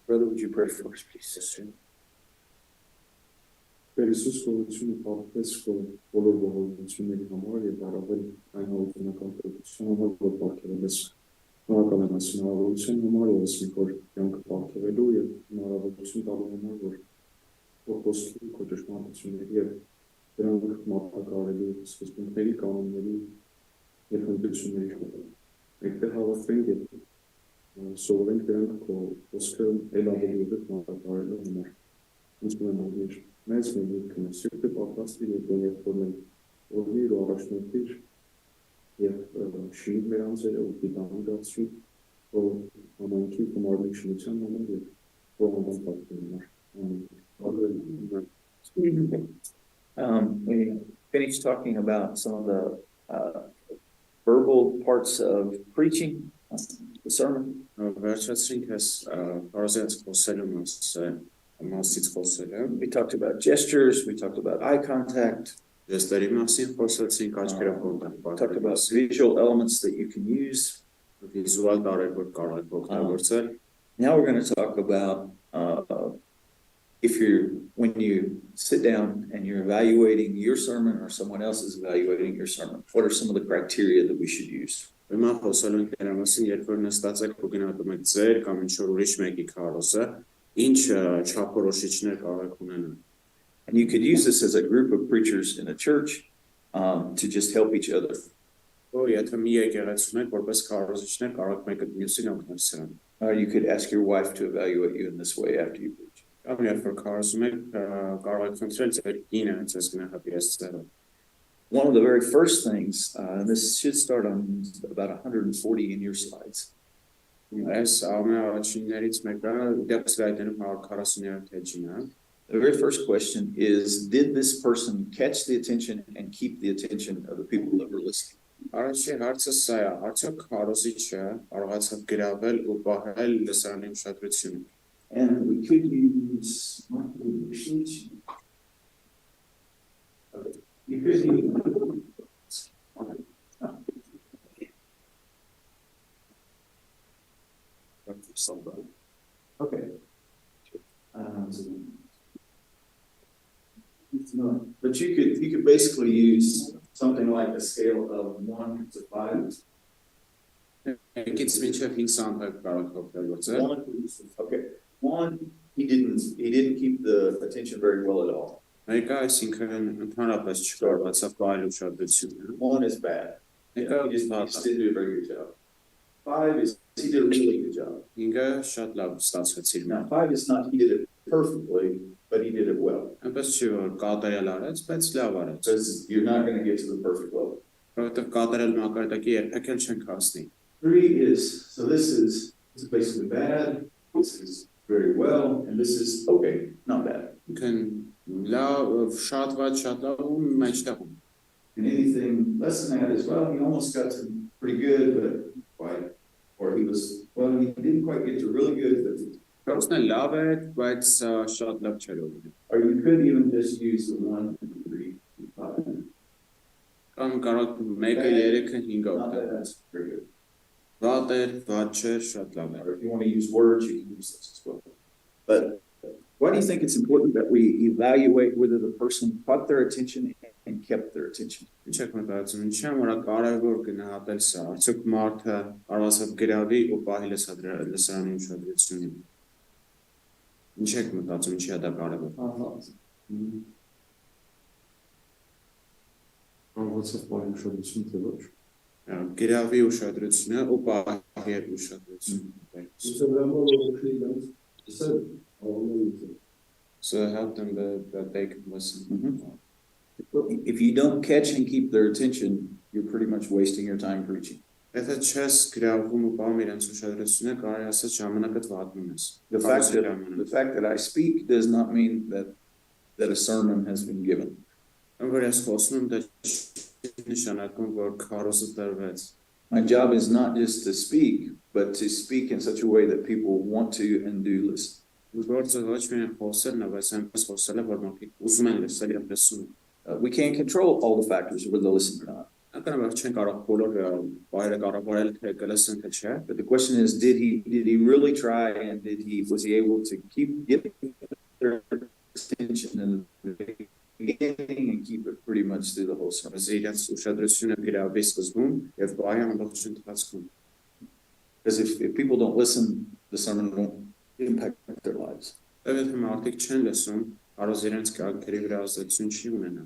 Brother, would you pray for us, please? Iisus գոհություն պատվեց բոլոր ողորմությունների համար եւ առավել այն հոգեբանական պետության համար, որ պարգևել ես շնորհակալ եմ այս հնարավորության համար եւ ես մի քոր կյանքը պարգևելու եւ հնարավորություն տալու համար, որ խոսքի քո ճշմարտությունների եւ դրանք մատակարարելու սկզբունքների, կանոնների եւ հմտությունների շնորհիվ։ Այդտեղ հավաքվենք եւ սովորենք դրանք քո խոսքը ել ավելի ուղիղ մատակարարելու համար։ Ուսում եմ մեծ ներդրում սիրտը պատրաստիր եւ դեպորնել օրնիր ու առաջնորդիր եւ շինիր մեր անձերը ու դիտանգացի որ ամենքի կոմարմի շինության համար եւ բողոքան պատկերներ We finished talking about some of the verbal parts of preaching, the sermon. We talked about gestures, we talked about eye contact. We talked about visual elements that you can use. Now we're going to talk about when you sit down and you're evaluating your sermon or someone else is evaluating your sermon, what are some of the criteria that we should use? And you could use this as a group of preachers in a church to just help each other. Or you could ask your wife to evaluate you in this way after you preach. One of the very first things, and this should start on about 140 in your slides. The very first question is, did this person catch the attention and keep the attention of the people that were listening? And we could use somebody. Okay. But you could basically use something like a scale of 1 to 5. One, he didn't keep the attention very well at all. One is bad. He just didn't do a very good job. 5 is he did a really good job. Now 5 is not he did it perfectly, but he did it well. Because you're not going to get to the perfect level. 3 is, so this is basically bad, this is very well, and this is okay, not bad. And anything less than that is, well, he almost got to pretty good, but quite, or he didn't quite get to really good, but or you could even just use the 1, 2, 3, 5. Not that that's very good. Or if you want to use words, you can use this as well. But why do you think it's important that we evaluate whether the person caught their attention and kept their attention? So help them that they can listen. If you don't catch and keep their attention, you're pretty much wasting your time preaching. The fact that I speak does not mean that a sermon has been given. My job is not just to speak, but to speak in such a way that people want to and do listen. We can't control all the factors, whether they listen or not. Ակնաբար չեն կարող բոլոր բայրը կառավարել թե կլսեն թե չէ, But the question is, did he really try, and was he able to keep getting their attention in the beginning and keep it pretty much through the whole sermon? իրենց ուշադրությունը գրավի սկզբում եւ բայ ամբողջ ընթացքում։ Because if people don't listen, the sermon won't impact their lives. Եթե մարդիկ չեն լսում, կարող իրենց կյանքերի վրա ազդեցություն չի ունենա։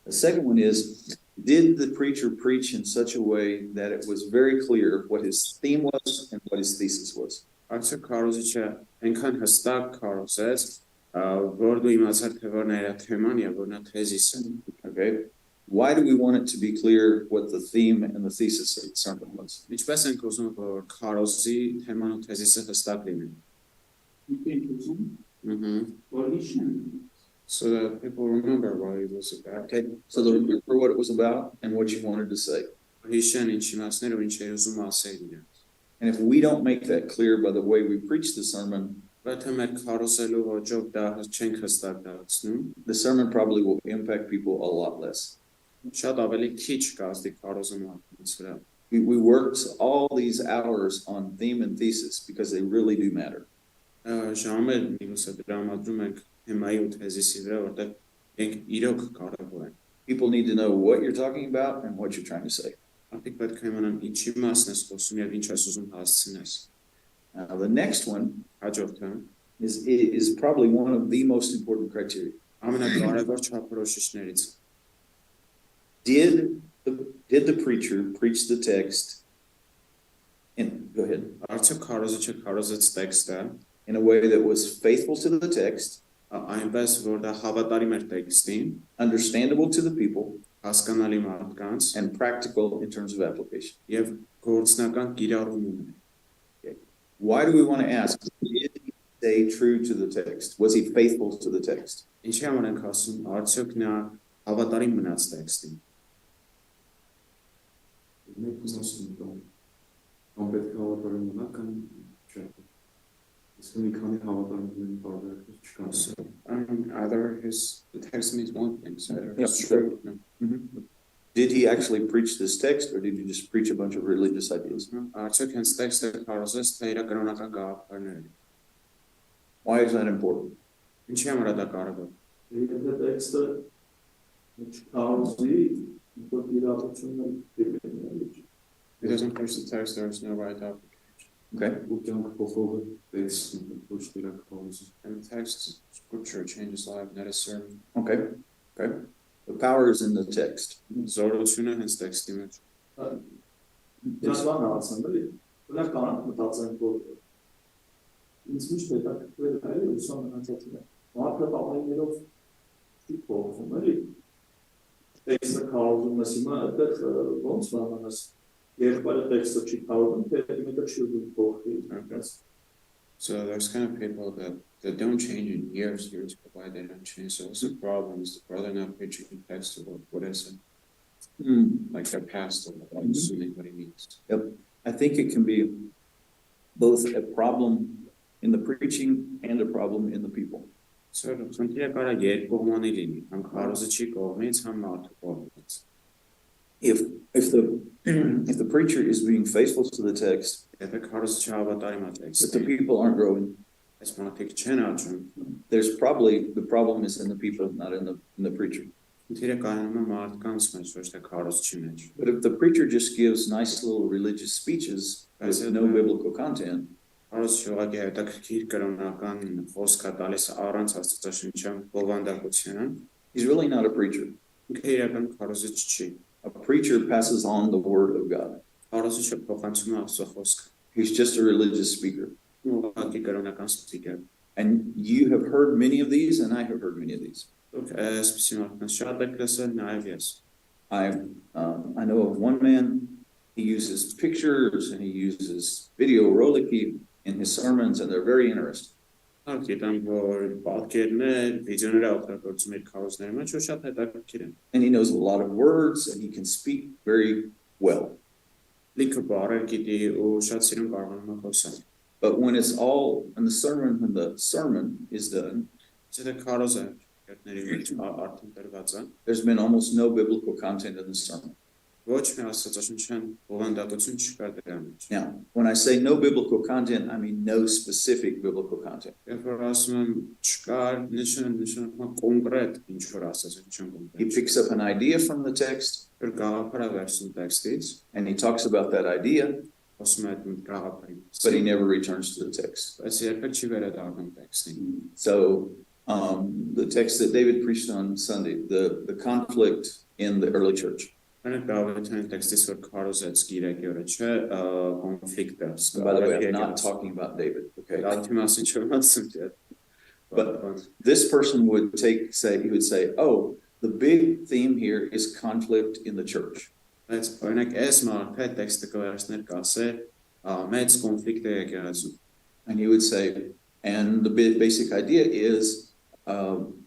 The second one is, did the preacher preach in such a way that it was very clear what his theme was and what his thesis was? Արդյոք քարոզիչը այնքան հստակ քարոզեց, որ դու իմացար թե որն է իր թեման եւ որն է թեզիսը։ Okay. Why do we want it to be clear what the theme and the thesis of the sermon was? Ինչպես ենք ուզում որ քարոզի թեման ու թեզիսը հստակ լինեն։ So that people remember what it was about. Okay, so they'll remember what it was about and what you wanted to say. Հիշեն ինչ իմացներ ու ինչ էր ուզում ասել իրենց։ And if we don't make that clear by the way we preach the sermon, Եթե մեր քարոզելու ոճով դա չենք հստակ դարձնում, the sermon probably will impact people a lot less. շատ ավելի քիչ կազդի քարոզումը մարդկանց վրա։ We worked all these hours on theme and thesis because they really do matter. Ժամեր մինուսը դրամադրում ենք թեմայի ու թեզիսի վրա, որտեղ ենք իրոք կարևոր են։ People need to know what you're talking about and what you're trying to say. Մարդիկ պետք է իմանան ինչի մասն ես խոսում եւ ինչ ես ուզում հասցնես։ Now, the next one Հաջորդը is probably one of the most important criteria. ամենակարևոր չափորոշիչներից։ Did the preacher preach the text go ahead, Արդյոք քարոզիչը քարոզեց տեքստը in a way that was faithful to the text, այնպես որ դա հավատարիմ էր տեքստին, understandable to the people, հասկանալի մարդկանց and practical in terms of application? եւ գործնական կիրառում ունի։ Why do we want to ask? Did he stay true to the text? Was he faithful to the text? Ինչի համար ենք ասում, արդյոք նա հավատարիմ մնաց տեքստին։ Մենք ասում ենք, կամ պետք է հավատարիմ մնա, կամ չէ։ Իսկ մի քանի հավատարիմ տարբերակներ չկան։ Either the text means one thing, so either Yeah, it's sure. true. No. Did he actually preach this text, or did he just preach a bunch of religious ideas? Արդյոք հենց տեքստը քարոզեց, թե իր կրոնական գաղափարներ։ Why is that important? Ինչի համար է դա կարևոր։ Եթե տեքստը չքարոզի, որ իրավությունն դեպի It doesn't preach the text, there is no right application. Okay. ու կյանք փոխողը տեքստը ոչ իրավությունն And the text, scripture changes life, not a sermon. Okay. The power is in the text. Զորությունը հենց տեքստի մեջ։ Ես բան ասեմ, էլի։ Դրանք կարող մտածեն, որ ինձ միշտ հետաքրքրել է էլի ուսում մնացածը։ Մարդը տաղայներով չի փոխվում, էլի։ Տեքստը քարոզում ես հիմա, այդտեղ ոնց բանանաս եղբայրը տեքստը չի քարոզում, թե մեկը չի ուզում փոխի։ So there's kind of people that don't change in years to why they don't change. So what's the problem? Is the brother not preaching the text or what is it? Like their pastor, like assuming what he means. Yep. I think it can be both a problem in the preaching and a problem in the people. So խնդիրը կարա երկկողմանի լինի, համ քարոզիչի կողմից, համ մարդու կողմից։ If the preacher is being faithful to the text, Եթե քարոզիչը հավատարիմ է but the տեքստին, people aren't growing, այս մարդիկ չեն աճում, there's probably the problem is in the people, not in the preacher. խնդիրը կայանում է մարդկանց մեջ, ոչ թե քարոզիչի մեջ։ But if the preacher just gives nice little religious speeches with no biblical content, Քարոզիչը ուղղակի հետաքրքիր կրոնական խոսք է տալիս առանց աստվածաշնչյան բովանդակության, he's really not a preacher. ինքը իրական քարոզիչ չի։ A preacher passes on the word of God. Քարոզիչը փոխանցում է Աստծո խոսքը։ He's just a religious speaker. Ուղղակի կրոնական սպիկեր։ And you have heard many of these, and I have heard many of these. Դուք այսպեսի մարդկանց շատ եք լսել, նաև ես։ I know of one man, he uses pictures and he uses video roliki in his sermons, and they're very interesting. Գիտեմ, որ պատկերներ, վիդեոներ օգտագործում են քարոզների մեջ, ու շատ հետաքրքիր են։ And he knows a lot of words, and he can speak very well. Լիքը բառեր գիտի ու շատ սիրուն կարողանում է խոսալ։ But when it's all in the sermon, when the sermon is done, Եթե քարոզը կերտների մեջ արդեն դրված է, there's been almost no biblical content in the sermon. Ոչ մի աստվածաշնչյան բովանդակություն չկա դրա մեջ։ Now, when I say no biblical content, I mean no specific biblical content. Երբ որ ասում եմ չկար, նշանակում կոնկրետ ինչ որ աստվածաշնչյան He կոնկրետ։ picks up an idea from the text Որ գաղափարը վերցնում տեքստից, and he talks about that idea, ասում է այդ գաղափարի but he մասին, never returns to the text. բայց երբեք չի վերադառնում տեքստին։ So the text that David preached on Sunday, the conflict in the early church. Անը գաղափարի տեքստից որ քարոզեց գիրակի օրը չէ, կոնֆլիկտը And by the way, I'm not talking about David, okay? Դատի մասին չեմ ասում չէ։ But this person would he would say, oh, the big theme here is conflict in the church. Բայց օրինակ այս մարդը այդ տեքստը կվերցներ կասե մեծ կոնֆլիկտ է եկեղեցում։ And he would say, and the basic idea is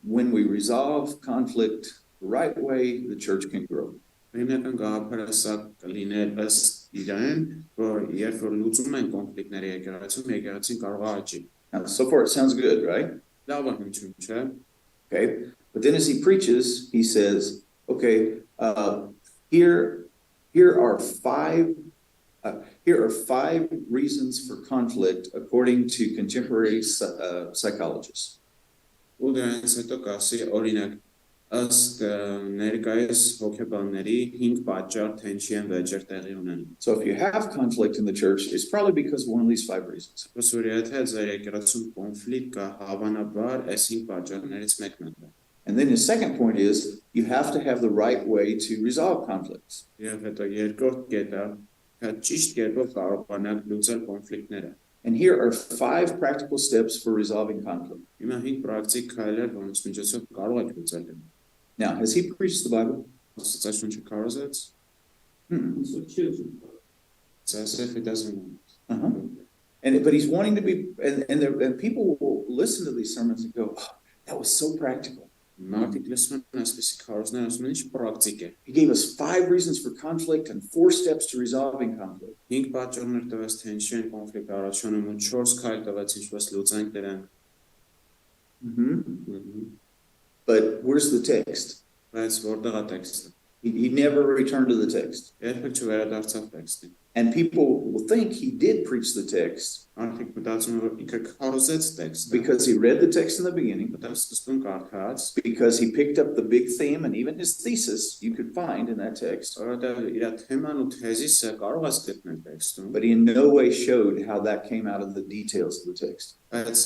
when we resolve conflict the right way, the church can grow. Հիմնական գաղափարը սա կլիներ ըստ իրեն, որ երբ որ լուծում են կոնֆլիկտները եկեղեցում, եկեղեցին կարող է աճի։ Now, so far it sounds good, right? Լավ է հնչում, չէ՞։ Okay. But then as he preaches, he says, okay, here are five reasons for conflict according to contemporary psychologists. Ու դրանից հետո կասի օրինակ ըստ ներկայիս հոգեբանների 5 պատճառ թե ինչի են վեճեր տեղի ունենում։ So if you have conflict in the church, it's probably because of one of these 5 reasons. Ոսուրի եթե ձեր եկեղեցում կոնֆլիկտ կա, հավանաբար այս 5 պատճառներից մեկն է։ And then his second point is you have to have the right way to resolve conflicts. Եվ հետո երկրորդ կետը ճիշտ կերպով կարողանալ լուծել կոնֆլիկտները։ And here are 5 practical steps for resolving conflict. Հիմա 5 practic քայլեր, որոնց միջոցով կարող եք լուծել դրանք։ Now, has he preached the Bible? Աստվածաշունչը քարոզեց։ It's as if it doesn't want. But he's wanting to be, and people will listen to these sermons and go, oh, that was so practical. Մարդիկ լսում են այսպիսի քարոզներ, ասում են ինչ պրակտիկ է։ He gave us 5 reasons for conflict and 4 steps to resolving conflict. 5 պատճառներ տվեց թե ինչի են կոնֆլիկտ առաջանում ու 4 քայլ տվեց ինչպես լուծենք դրանք։ But where's the text? Բայց որտեղ է տեքստը։ He never returned to the text. Երբեք չվերադարձավ տեքստին։ And people will think he did preach the text Մարդիկ մտածում են որ ինքը քարոզեց տեքստը։ because he read the text in the beginning, Դա սկզբում կարդաց, because he picked up the big theme and even his thesis you could find in that text. որովհետև իր թեման ու թեզիսը կարող ես գտնել տեքստում, But he in no way showed how that came out of the details of the text. բայց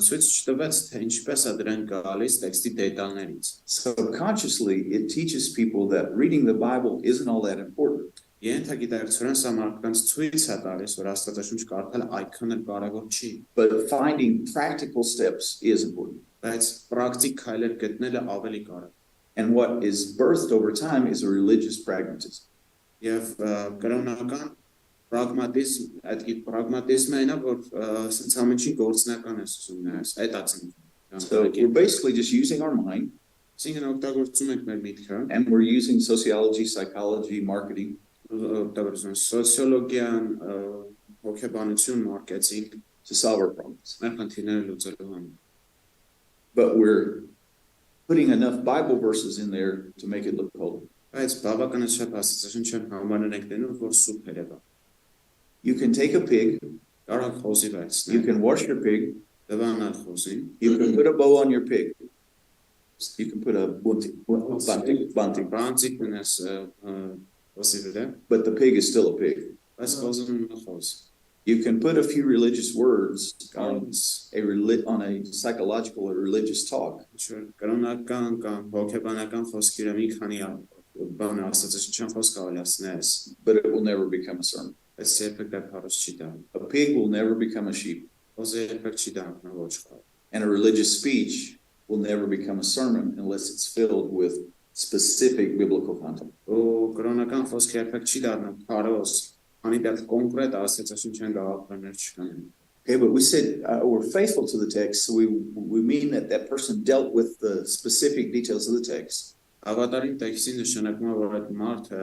ցույց չտվեց թե ինչպես է դրան գալիս տեքստի դետալներից։ Subconsciously, it teaches people that reading the Bible isn't all that important. Ենթագիտակցորեն սա մարդկանց ցույց է տալիս, որ Աստվածաշունչ կարդալը այդքան էլ կարևոր չի, But finding practical steps is important. բայց պրակտիկ քայլեր գտնելը ավելի կարևոր։ And what is birthed over time is a religious pragmatism. Եվ կրոնական պրագմատիզմ, այդ պրագմատիզմը այնա, որ ասենց ամենին գործնական է ասում նայես, այդ ածին։ So we're basically just using our mind, Այսինքն օգտագործում ենք մեր միտքը, and we're using sociology, psychology, marketing օգտագործում ենք սոցիոլոգիան, հոգեբանություն, մարքեթինգ, to solve our problems. մեր խնդիրները լուծելու համար։ But we're putting enough Bible verses in there to make it look holy. Բայց բավականաչափ Աստվածաշունչյան համարներ ենք դնում, որ սուրբ երևա։ You can take a pig, Կարող խոզի you վերցնել, can wash your pig, դվանալ խոզին, you can put a bow on your pig, you can put a bunting, բանտիկ ունես խոզի վրա, but the pig is still a pig. բայց խոզը ունի խոզ։ You can put a few religious words on a psychological or religious talk, Ինչ-որ կրոնական կամ հոգեբանական խոսքերը մի քանի բան Աստվածաշունչյան խոսք ավելացնես, but it will never become a sermon. բայց երբեք դա քարոզ չի դառնա։ A pig will never become a sheep, Խոզը երբեք չի դառնա ոչխար։ and a religious speech will never become a sermon unless it's filled with specific biblical content. Ու կրոնական խոսքը երբեք չի դառնա քարոզ, քանի դեռ կոնկրետ Աստվածաշունչյան գաղափարներ չկան։ Okay, but we said we're faithful to the text, so we mean that person dealt with the specific details of the text. Ավատարին տեքստի նշանակում է, որ այդ մարդը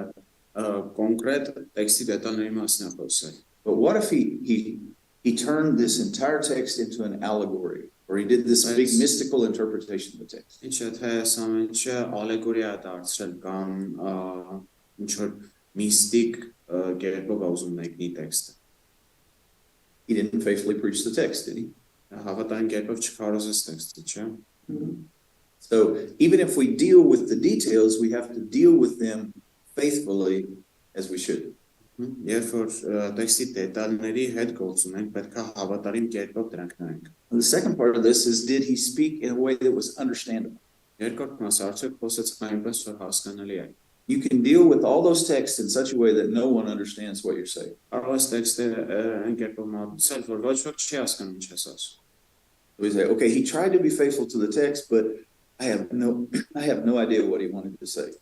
կոնկրետ տեքստի դետալների մասն է խոսել։ But what if he turned this entire text into an allegory, or he did this big mystical interpretation of the text? Ինչ է թե սա ինչը ալեգորիա է դարձրել կամ ինչ որ միստիկ կերպով ուզում մեկնի տեքստը։ He didn't faithfully preach the text, did he? Հավատարիմ կերպով չքարոզեց տեքստը, չէ՞։ So even if we deal with the details, we have to deal with them faithfully as we should. Երբ որ տեքստի դետալների հետ գործ ունենք, պետք է հավատարիմ կերպով դրանք նայենք։ And the second part of this is, did he speak in a way that was understandable? Երկրորդ մասը արդյոք խոսեց այնպես, որ հասկանալի է։ You can deal with all those texts in such a way that no one understands what you're saying. Կարող ես տեքստերը այն կերպով մատուցել, որ ոչ ոք չի հասկանում ինչ ես ասում։ We say, okay, he tried to be faithful to the text, but I have no idea what he wanted to say.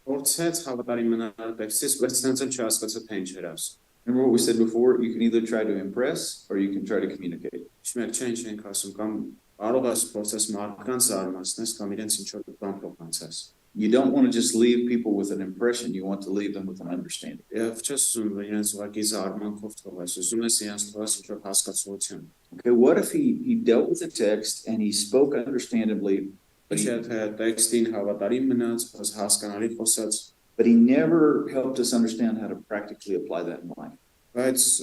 Փորձեց հավատարիմ մնալ տեքստից, բայց ցենց էլ չհասկացա թե ինչ էր ասում։ Remember what we said before? You can either try to impress or you can try to communicate. Ինչ ենք ասում, կամ կարող ես փորձես մարդկանց զարմացնես, կամ իրենց ինչ-որ բան փոխանցես։ You don't want to just leave people with an impression. You want to leave them with an understanding. Եվ չես ուզում իրենց ուղղակի զարմանքով թողես, ուզում ես իրենց թողես ինչ-որ հասկացություն։ Okay, what if he dealt with the text and he spoke understandably, But he never helped us understand how to practically apply that in life? Why is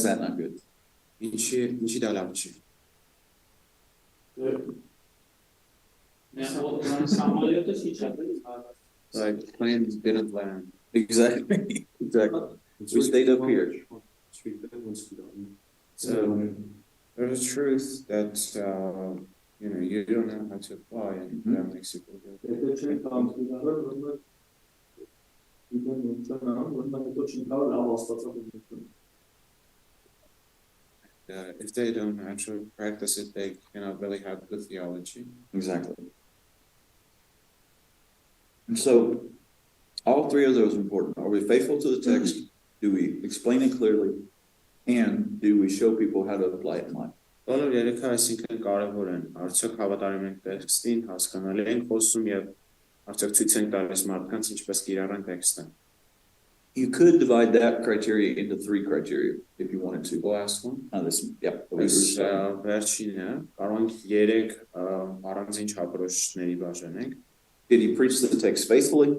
that not good? Like planes didn't land. Exactly. We stayed up here. So there's a truth that you don't know how to apply, and that makes it good. If they don't actually practice it, they cannot really have good theology. Exactly. And so all three of those are important. Are we faithful to the text? Do we explain it clearly? And do we show people how to apply it in life? Բոլոր երեքը այսինքն կարևոր են։ Արդյոք հավատարիմ ենք տեքստին, հասկանալի ենք խոսում եւ արդյոք ցույց ենք տալիս մարդկանց ինչպես կիրառեն տեքստը։ You could divide that criteria into three criteria if you wanted to. Last one. Verŝajne, կարող ենք 3 առանձին չափորոշիչների բաժանենք։ Did he preach the text faithfully?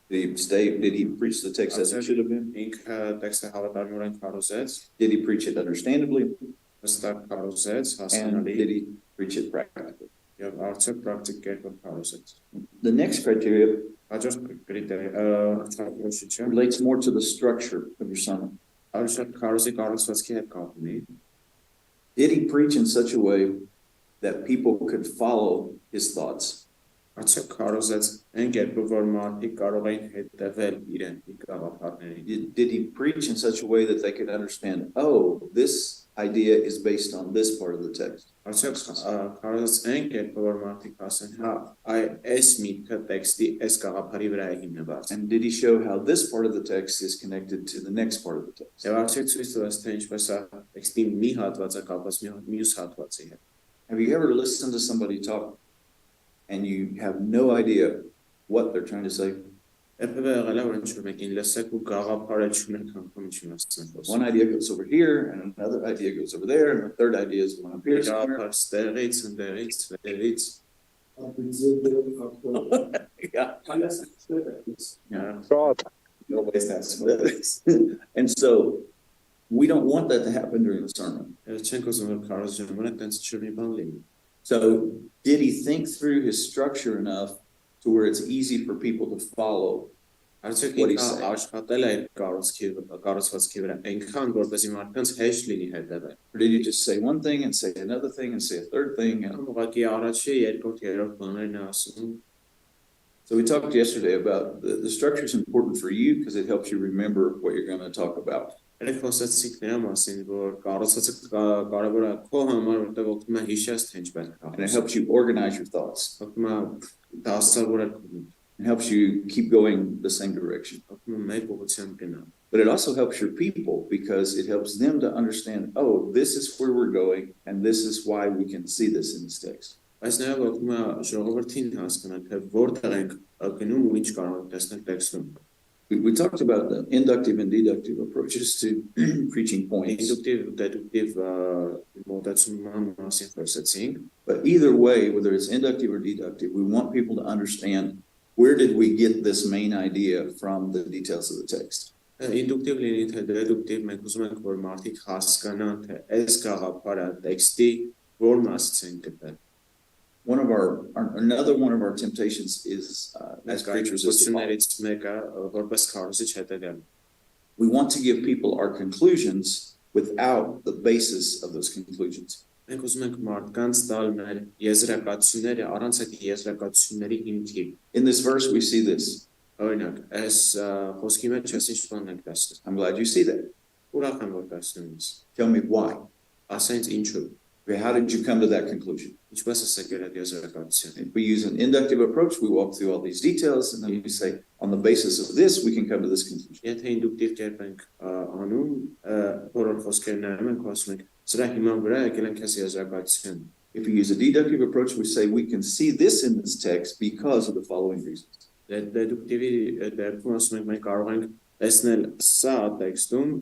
Did he preach the text as it should have been? Ինքը տեքստը հավատարմորեն քարոզեց։ Did he preach it understandably? Հստակ քարոզեց, And հասկանալի։ did he preach it practically? Եվ արդյոք պրակտիկ կերպով քարոզեց։ The next criteria Հաջորդ կրիտերիա չափորոշիչը relates more to the structure of your sermon. Արդյոք քարոզի կառուցվածքի հետ կապ ունի։ Did he preach in such a way that people could follow his thoughts? Արդյոք քարոզեց այն կերպով, որ մարդիկ կարող էին հետևել իրեն իր գաղափարներին։ Did he preach in such a way that they could understand, oh, this idea is based on this part of the text? Արդյոք քարոզեց այն կերպով, որ մարդիկ ասեն, հա, այս միտքը տեքստի այս գաղափարի վրա է հիմնված։ And did he show how this part of the text is connected to the next part of the text? Եվ արդյոք ցույց տվեց, թե ինչպես է տեքստի մի հատվածը կապված մյուս հատվածի հետ։ Have you ever listened to somebody talk and you have no idea what they're trying to say? One idea goes over here, and another idea goes over there, and the third idea is going up here somewhere. And so we don't want that to happen during the sermon. So did he think through his structure enough to where it's easy for people to follow what he's saying? Or did you just say one thing and say another thing and say a third thing? So we talked yesterday about the structure is important for you because it helps you remember what you're going to talk about. And it helps you organize your thoughts. It helps you keep going the same direction. But it also helps your people because it helps them to understand, oh, this is where we're going, and this is why we can see this in this text. We talked about the inductive and deductive approaches to preaching points. But either way, whether it's inductive or deductive, we want people to understand where did we get this main idea from the details of the text? Ինդուկտիվ լինի թե դեդուկտիվ մենք ուզում ենք որ մարդիկ հասկանան թե այս գաղափարը տեքստի որ մասից են գտել Another one of our temptations is as preachers is to we want to give people our conclusions without the basis of those conclusions. Մենք ուզում ենք մարդկանց տալ մեր եզրակացությունները առանց այդ եզրակացությունների հիմքի In this verse we see this. Օրինակ, այս խոսքի մեջ ես ինչ բան ենք տեսնում I'm glad you see that. Ուրախ եմ որ տեսնում ես Tell me why. Ասենց ինչու Okay, how did you come to that conclusion? Ինչպես ես եկել այդ եզրակացության If we use an inductive approach, we walk through all these details and then we say, on the basis of this, we can come to this conclusion. Եթե ինդուկտիվ կերպ ենք անում, բոլոր խոսքերը նայում ենք, ասում ենք, սրա հիման վրա եկել ենք այս եզրակացություն If we use a deductive approach, we say we can see this in this text because of the following reasons. Դեդուկտիվի դեպքում ասում ենք մենք կարող ենք տեսնել սա տեքստում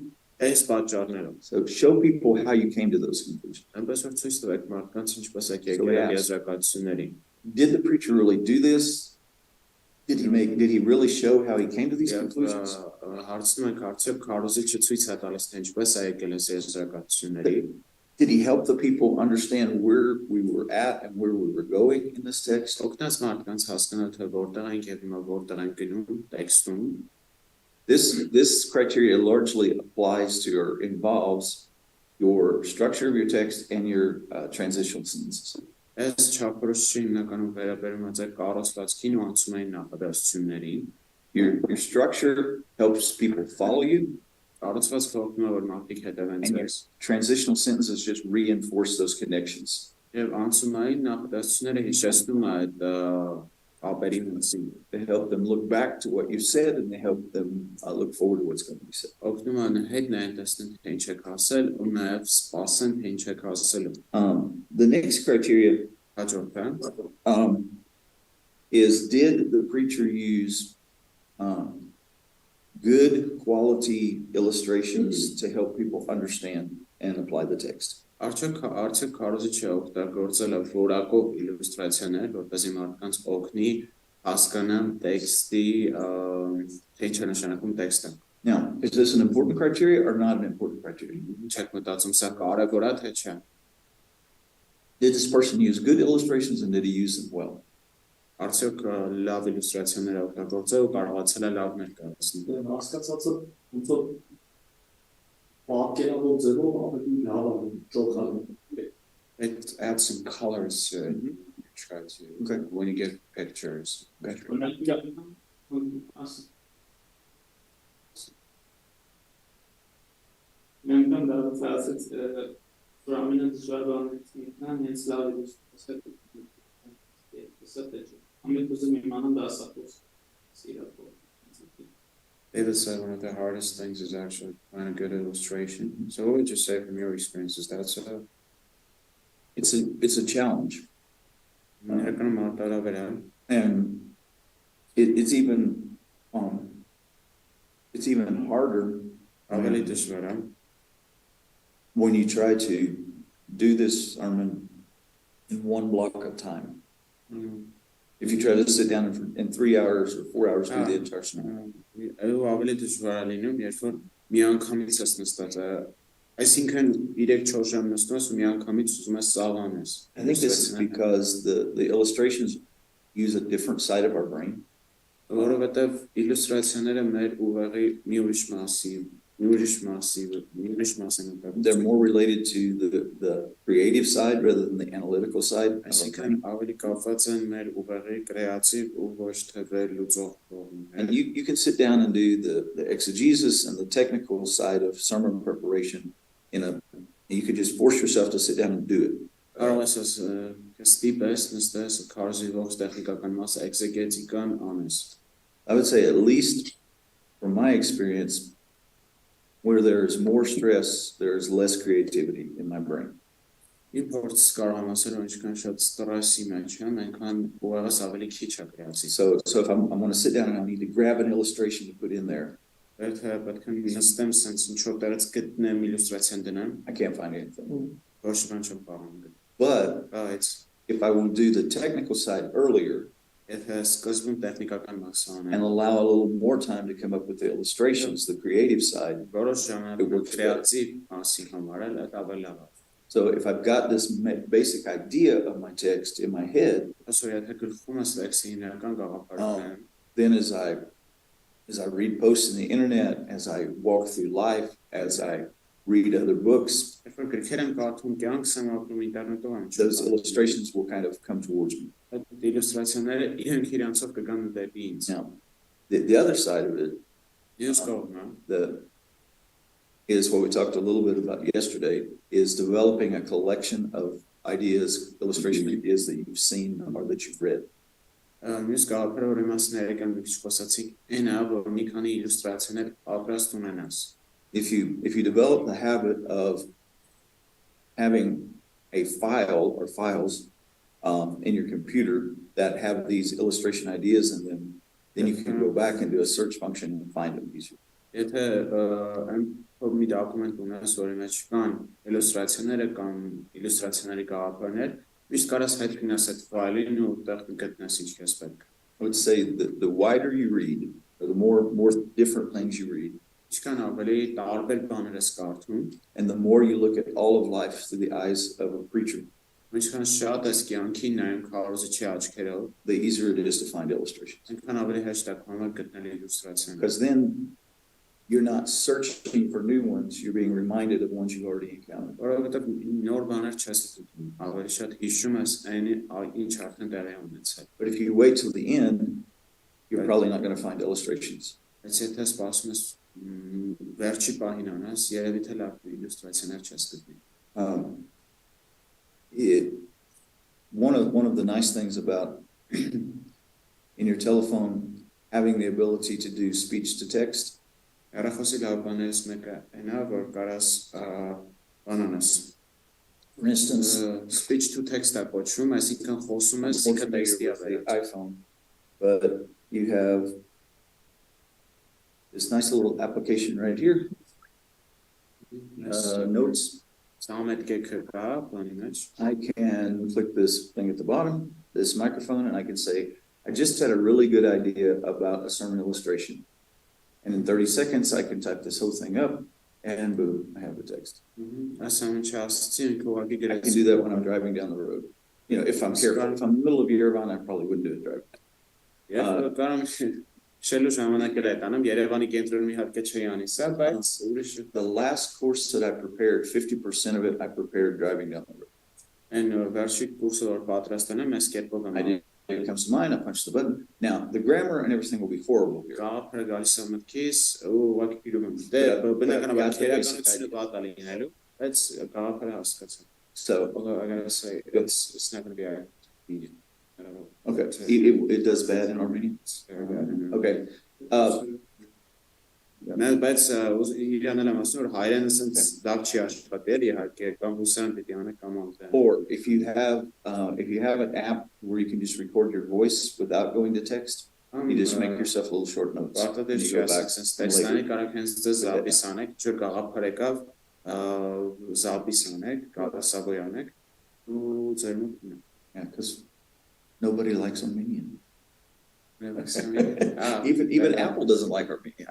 այս պատճառներով So show people how you came to those conclusions. Այնպես որ ցույց տվեք մարդկանց ինչպես եք եկել այդ եզրակացությունների Did the preacher really do this? Did he really show how he came to these conclusions? Հարցնում ենք արդյոք քարոզիչը ցույց է տալիս թե ինչպես է եկել այս եզրակացությունների Did he help the people understand where we were at and where we were going in this text? Օգնած մարդկանց հասկանալ թե որտեղ ենք եւ հիմա որտեղ ենք գնում տեքստում This criteria largely applies to or involves your structure of your text and your transitional sentences. Այս չափորոշիչը հիմնականում վերաբերում է կառուցվածքին ու անցումային նախադասություններին Your structure helps people follow you. Կառուցվածքը օգնում է որ մարդիկ հետևեն And your ձեզ transitional sentences just reinforce those connections. Եվ անցումային նախադասությունները հիշեցնում է այդ կապերի մասին They help them look back to what you said and they help them look forward to what's going to be said. օգնում է հետ նայեն տեսնեն թե ինչ եք ասել ու նաև սպասեն թե ինչ եք ասելու The next criteria հաջորդը is did the preacher use good quality illustrations to help people understand and apply the text? Արդյոք քարոզիչը օգտագործել է որակով իլյուստրացիաներ, որպեսզի մարդկանց օգնի հասկանան տեքստի թե ինչ է նշանակում տեքստը Now, is this an important criteria or not an important criteria? Ինչ եք մտածում սա կարևոր է թե չէ Did this person use good illustrations and did he use them well? Արդյոք լավ իլյուստրացիաներ օգտագործել ու կարողացել է լավ ներկայացնել Հասկացածը ոնց որ պատկերավոր ձևով ավելի լավ է ճոխալու It adds some colors to it try to Okay. when you get pictures Memnun da faset Ramina dışarıdan hens lavi strategy. Amit bizim imanın da sapos. David said one of the hardest things is actually find a good illustration. So what would you say from your experience? Is that so? It's a challenge. Ներկայանում արտարավեր է And it's even harder ավելի դժվար է when you try to do this sermon in one block of time. If you try to sit down in 3 hours or 4 hours do the entire sermon. Այո ավելի դժվար է լինում երբ որ մի անգամից ես նստած այսինքն 3-4 ժամ նստում ես ու մի անգամից ուզում ես սավանես I think this is because the illustrations use a different side of our brain. որովհետև իլյուստրացիաները մեր ուղեղի մի ուրիշ մասին They're more related to the creative side rather than the analytical side. այսինքն ավելի կապված են մեր ուղեղի կրեատիվ ու ոչ թե վերլուծող կողմը And you can sit down and do the exegesis and the technical side of sermon preparation you could just force yourself to sit down and do it. Կարող ես ստիպես նստես քարոզիվող տեխնիկական մասը էքզեգետիկան անես I would say at least from my experience where there's more stress there's less creativity in my brain. Իմ փորձս կարող եմ ասել որ ինչքան շատ ստրեսի մեջ եմ այնքան ուղեղս ավելի քիչ է կրեատիվ So if I'm going to sit down and I need to grab an illustration to put in there Եթե պետք է նստեմ sense ինչ-որ տեղից գտնեմ իլյուստրացիան դնեմ I can't find anything. ոչ բան չեմ կարող գտնել But բայց if I will do the technical side earlier Եթե սկզբում տեխնիկական մասը and allow a little more time to come up with the illustrations, the creative side. որոշ ժամանակ կրեատիվ մասի համար էլ դա ավելի լավ է։ So if I've got this basic idea of my text in my head, then as I read posts on the internet, as I walk through life, as I read other books, those illustrations will kind of come towards me. Now, the other side of it is what we talked a little bit about yesterday, is developing a collection of ideas, illustration ideas that you've seen or that you've read. If you develop the habit of having a file or files in your computer that have these illustration ideas in them, then you can go back and do a search function and find them easier. Մի դոկումենտ ունես, որի մեջ կան իլյուստրացիաները կամ իլյուստրացիաների գաղափարներ, միշտ կարաս հետ գնաս այդ ֆայլին ու այդտեղ կգտնես ինչ քեզ պետք։ I would say the wider you read, or the more different things you read, ինչքան ավելի տարբեր բաներ ես կարդում, and the more you look at all of life through the eyes of a preacher, ինչքան շատ ես կյանքին նայում քարոզիչի աչքերով, the easier it is to find illustrations. այնքան ավելի հեշտ է կամը գտնել իլյուստրացիաներ։ Because then you're not searching for new ones, you're being reminded of ones you've already encountered. Որովհետև նոր բաներ չես դիտում, ավելի շատ հիշում ես այն ինչ արդեն տեղի ունեցել։ But if you wait till the end, you're probably not going to find illustrations. Բայց եթե սպասում ես վերջի պահին անես, երևի թե լավ իլյուստրացիաներ չես գտնի։ One of the nice things about in your telephone having the ability to do speech to text, for instance, speech to text iPhone, but you have this nice little application right here, notes. I can click this thing at the bottom, this microphone, and I can say, I just had a really good idea about a sermon illustration. And in 30 seconds, I can type this whole thing up, and boom, I have the text. I can do that when I'm driving down the road. You know, if I'm careful. If I'm in the middle of Yerevan, I probably wouldn't do it driving. The last course that I prepared, 50% of it, I prepared driving down the road. It comes to mind, I punch the button. Now, the grammar and everything will be horrible here. So, although I gotta say, it's not going to be easy. Okay, it does bad in Armenian? Okay. Բայց իրանալ եմ ասում որ հայերենս լավ չի աշխատել իհարկե կամ ռուսերեն պիտի անեք կամ անգլերեն. Or if you have an app where you can just record your voice without going to text, you just make yourself little short notes. Պարտադիր չի ասես տեքստանի կարող հենց ձեզ զապիս անեք, ջր գաղափար եկավ զապիս անեք, կատասաբոյ անեք ու ձեր մոտ. Yeah, because nobody likes Armenian. Even Apple doesn't like Armenian.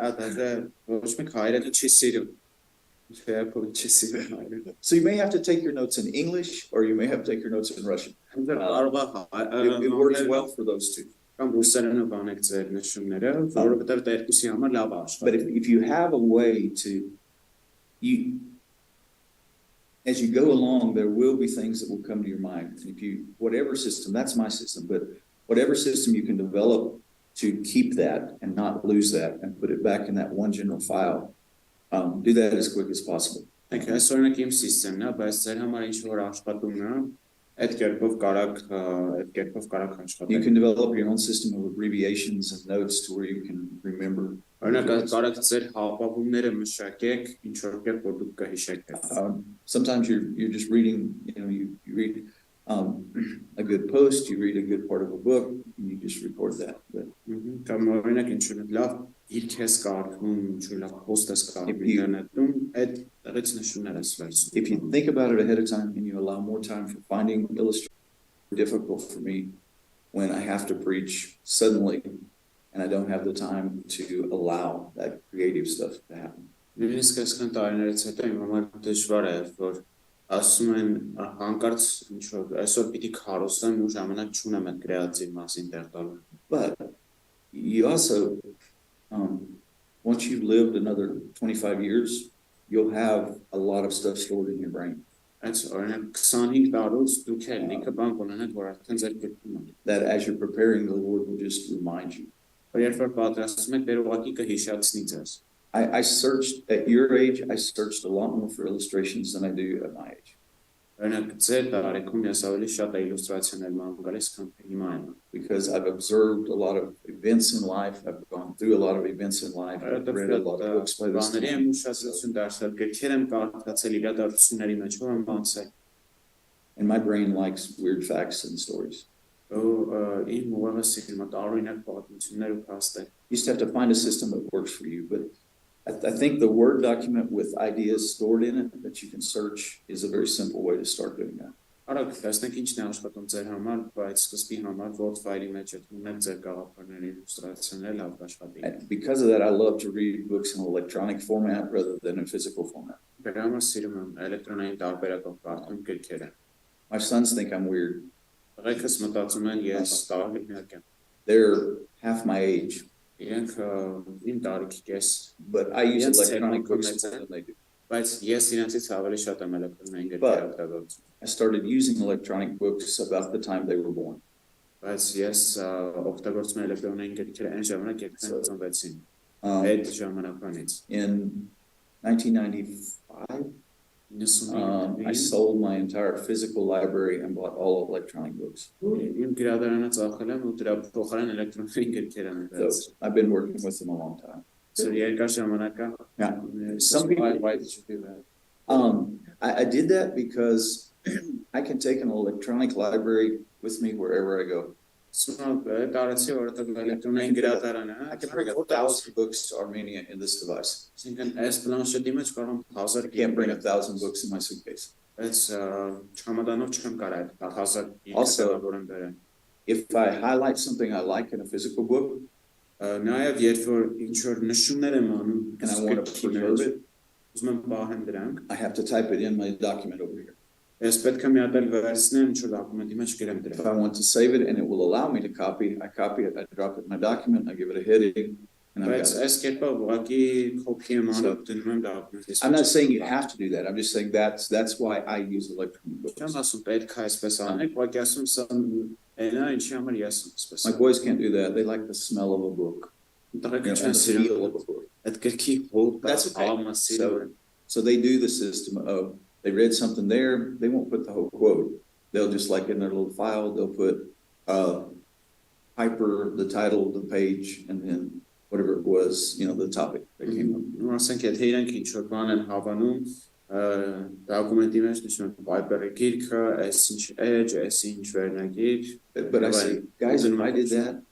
So you may have to take your notes in English, or you may have to take your notes in Russian. It works well for those two. But if you have a way to, as you go along, there will be things that will come to your mind. And whatever system, that's my system, but whatever system you can develop to keep that and not lose that and put it back in that one general file, do that as quick as possible. You can develop your own system of abbreviations and notes to where you can remember. Sometimes you're just reading, you read a good post, you read a good part of a book, and you just record that. But if you think about it ahead of time and you allow more time for finding illustrations, difficult for me, when I have to preach suddenly and I don't have the time to allow that creative stuff to happen. Նույնիսկ այսքան տարիներից հետո իմ համար դժվար է, որ ասում են հանկարծ ինչ-որ այսօր պիտի քարոզեմ ու ժամանակ չունեմ այդ կրեատիվ մասին տեղ տալու։ But you also, once you've lived another 25 years, you'll have a lot of stuff stored in your brain. Այս օրինակ 25 տարուց դուք էլ լիքը բան կունենաք, որ արդեն ձեր գրքում է։ That as you're preparing, the Lord will just remind you. Որ երբ որ պատրաստում եք, Տերը ուղղակի կհիշեցնի ձեզ։ I searched at your age, I searched a lot more for illustrations than I do at my age. Օրինակ ձեր տարիքում ես ավելի շատ իլյուստրացիաներ ման գալիս, քան հիմա եմ։ Because I've observed a lot of events in life, I've gone through a lot of events in life, I've read a lot of books by this Բաների time. եմ ուշադրություն դարձել, գրքեր եմ կարդացել, իրադարձությունների մեջ եմ անցել։ And my brain likes weird facts and stories. Իմ ուղեղը սիրում է տարօրինակ պատմություններ ու փաստեր։ You just have to find a system that works for you, but I think the Word document with ideas stored in it that you can search is a very simple way to start doing that. Արագ տեսնեք ինչն է աշխատում ձեր համար, բայց սկզբի համար Word ֆայլի մեջ ունեք ձեր գաղափարների իլյուստրացիաները լավ կաշխատի։ And because of that, I love to read books in electronic format rather than in physical format. Դրա համար սիրում եմ էլեկտրոնային տարբերակով կարդում գրքերը։ My sons think I'm weird. Ղեկս մտածում են ես տարօրինակ եմ։ They're half my age, Իրենք իմ տարիքի կես, but I use Yes, electronic books technical more than they do. բայց ես իրենցից ավելի շատ եմ էլեկտրոնային գրքեր օգտագործում։ I started using electronic books about the time they were born. Բայց ես օգտագործում եմ էլեկտրոնային գրքերը այն ժամանակ, երբ նրանք ծնվեցին։ Um, Այդ ժամանակվանից։ in 1995, I sold my entire physical library and bought all electronic books. Իմ գրադարանը ծախել եմ ու դրա փոխարեն էլեկտրոնային գրքեր եմ So I've been working with them a long time. երկար ժամանակ է։ Yeah. Some people, why did you do that? I did that because I can take an electronic library with me wherever I go. Տարածի որտեղ էլեկտրոնային գրադարան է։ I can bring 1,000 books to Armenia in this device. Այսինքն այս պլանշետի մեջ կարող եմ 1000 I can't bring 1,000 books in my suitcase. Այս չամադանով չեմ կարա այդ 1000 Also, որն բերեմ։ if I highlight something I like in a physical book Նաև երբ որ ինչ որ նշումներ եմ անում, and I want to preserve it, ուզում եմ պահեմ դրանք, I have to type it in my document over here. ես պետք է մի հատ էլ վերցնեմ ինչ որ դոկումենտի մեջ գրեմ If դրանք։ I want to save it and it will allow me to copy, I copy it, I drop it in my document, I give it a heading, and I've Բայց got it. այս կերպով ուղղակի copy եմ անում, դնում եմ դոկումենտի։ I'm not saying you have to do that. I'm just saying that's why I use electronic books. Չեմ ասում պետք է այսպես անեք, ուղղակի ասում սա այնա ինչի համար ես եմ այսպես։ My boys can't do that. They like the smell of a book. Դրեք And չեն the feel of սիրում։ a book. Այդ գրքի հոտ That's okay. ալմա սիրում։ So they do the system of they read something there, they won't put the whole quote. They'll just like in their little file, they'll put Piper, the title, the page, and then whatever it was, the topic that came up. Ասենք եթե իրենք ինչ որ բան են հավանում, դոկումենտի մեջ նշում են Piper-ի գիրքը, այս ինչ edge, այս ինչ վերնագիր։ But I say, guys, if I did that,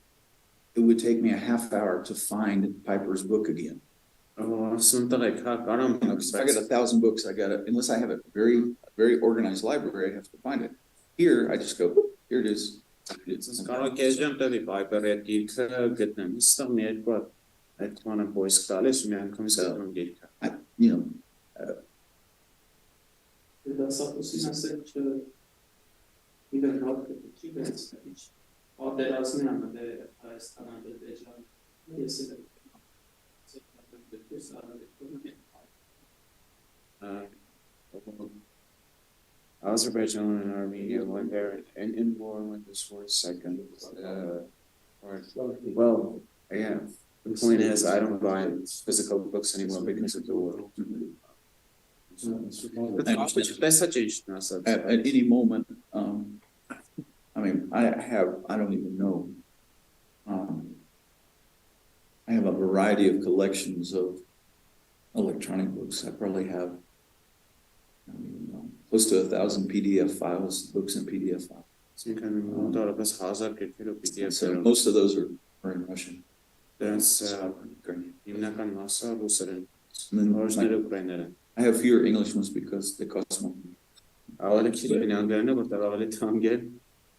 it would take me a half hour to find Piper's book again. Ասում տղեկ, հա, կարամ If I got 1,000 books, unless I have a very, very organized library, I have to find it. Here, I just go, whoop, here it is. Կարող եմ տվի Piper-ի այդ գիրքը գտնեմ։ Ստեղ մի երկու այդ բանը voice տալիս ու մի անգամից գտնում գիրքը։ Դասախոսին ասել չիվերնալ չի վերցնիչ պատերազմի համը Հայաստանը դեժան ես էլ Azerbaijan and Armenia went there in war when this war second. Well, yeah. The point is, I don't buy physical books anymore because of the war. That's such a At any moment, I don't even know. I have a variety of collections of electronic books. I probably have, I don't even know, close to 1,000 PDF files, books in PDF files. So most of those are in Russian. That's I have fewer English ones because they cost more.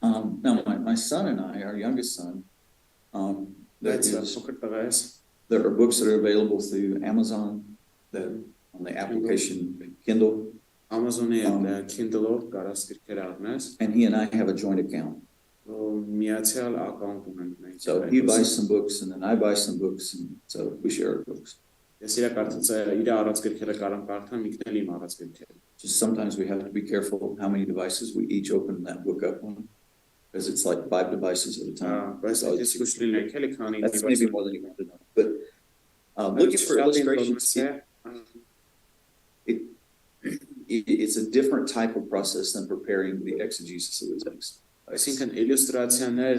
Now my son and I, our youngest son, there are books that are available through Amazon, that on the application Kindle. Amazon-ի Kindle-ով կարաս գրքեր առնես։ And he and I have a joint account. Միացյալ account ունենք մենք։ So he buys some books and then I buy some books, and so we share our books. Ես իր կարծիքս իր առած գրքերը կարամ կարդամ, ինքն էլ իմ առած գրքերը։ Just sometimes we have to be careful how many devices we each open that book up on, because it's like 5 devices at a time. So that's maybe more than you want to know. But looking for illustrations, it's a different type of process than preparing the exegesis of the text. Այսինքն իլյուստրացիաներ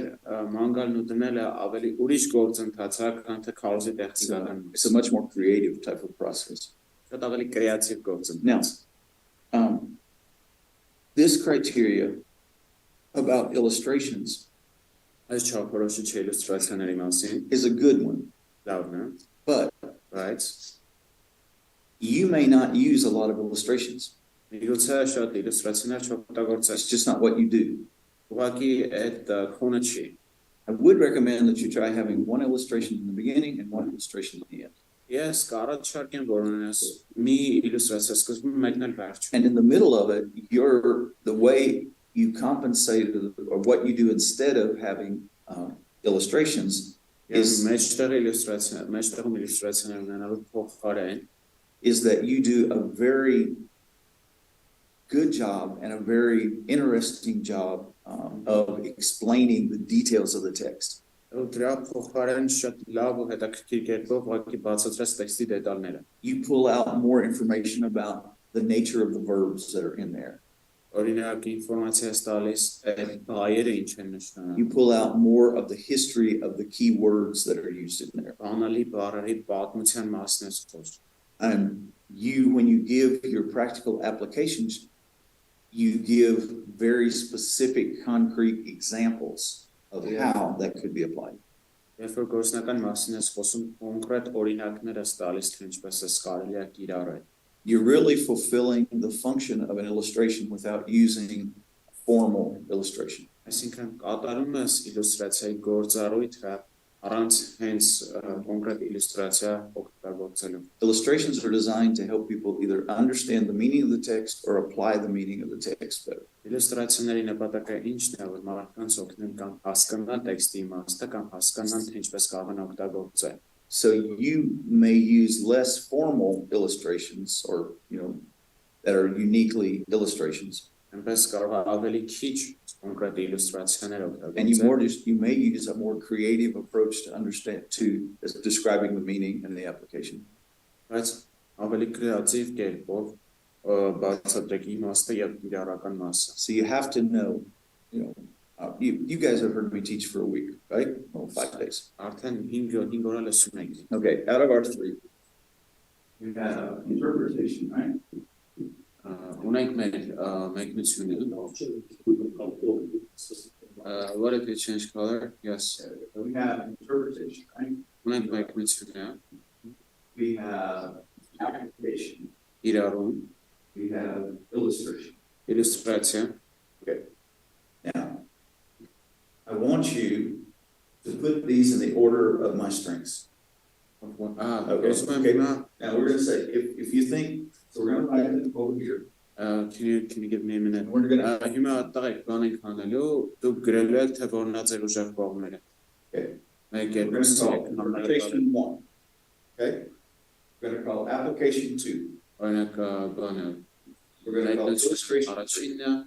մանգալն ու դնելը ավելի ուրիշ գործընթաց է, քան թե քարոզի տեխնիկական։ It's a much more creative type of process. Շատ ավելի կրեատիվ գործընթաց։ Now, this criteria about illustrations Այս չափորոշիչ իլյուստրացիաների մասին is a good one, լավն է, but բայց you may not use a lot of illustrations. միգուցե շատ իլյուստրացիաներ չօգտագործես։ It's just not what you do. Ուղղակի այդ քոնը չի։ I would recommend that you try having one illustration in the beginning and one illustration at the end. Ես կարած շարքեմ որ ունես մի իլյուստրացիա սկզբում մեկն էլ վերջում։ And in the middle of it, the way you compensate or what you do instead of having illustrations is that you do a very good job and a very interesting job of explaining the details of the text. You pull out more information about the nature of the verbs that are in there. You pull out more of the history of the key words that are used in there. And when you give your practical applications, you give very specific, concrete examples of how that could be applied. You're really fulfilling the function of an illustration without using formal illustration. Illustrations are designed to help people either understand the meaning of the text or apply the meaning of the text better. So you may use less formal illustrations, or that are uniquely illustrations. And you may use a more creative approach to describing the meaning and the application. So you have to know, you guys have heard me teach for a week, right? Well, 5 days. Okay, out of our 3, we have interpretation, right? What if you change color? Yes. We have interpretation, right? We have application. We have illustration. Okay. Now, I want you to put these in the order of my strengths. Okay. Now we're going to say, if you think, so we're going to write it over here. Can you give me a minute? We're going to. Okay. We're going to call application 1. Okay. We're going to call application 2. We're going to call illustration. Now,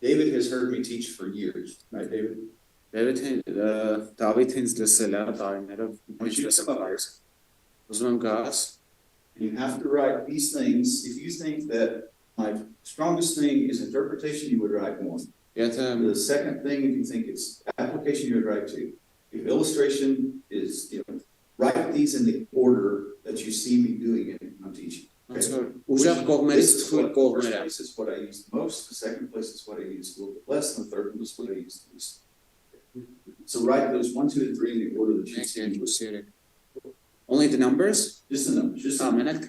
David has heard me teach for years, right, David? You have to write these things. If you think that my strongest thing is interpretation, you would write 1. The second thing, if you think it's application, you would write 2. If illustration is, write these in the order that you see me doing it when I'm teaching. Okay. This first place is what I use the most. The second place is what I use a little bit less, and the third one is what I use the least. So write those 1, 2, and 3 in the order that you see. Only the numbers? Just the numbers. Just the numbers.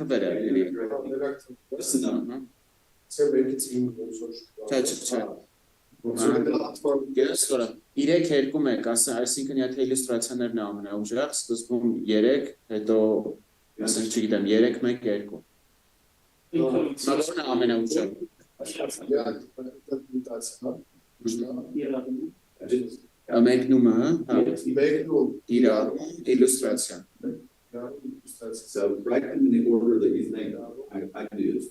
What's the number? Sen belki team olsun. Ես խորը 3-2-1 ասա, այսինքն եթե իլյուստրացիաներն ամենաուժեղ, սկզբում 3, հետո ասենք չգիտեմ 3-1-2։ Մակսն ամենաուժեղ։ Մեկնումը, իլյուստրացիա։ So write them in the order that you think I do.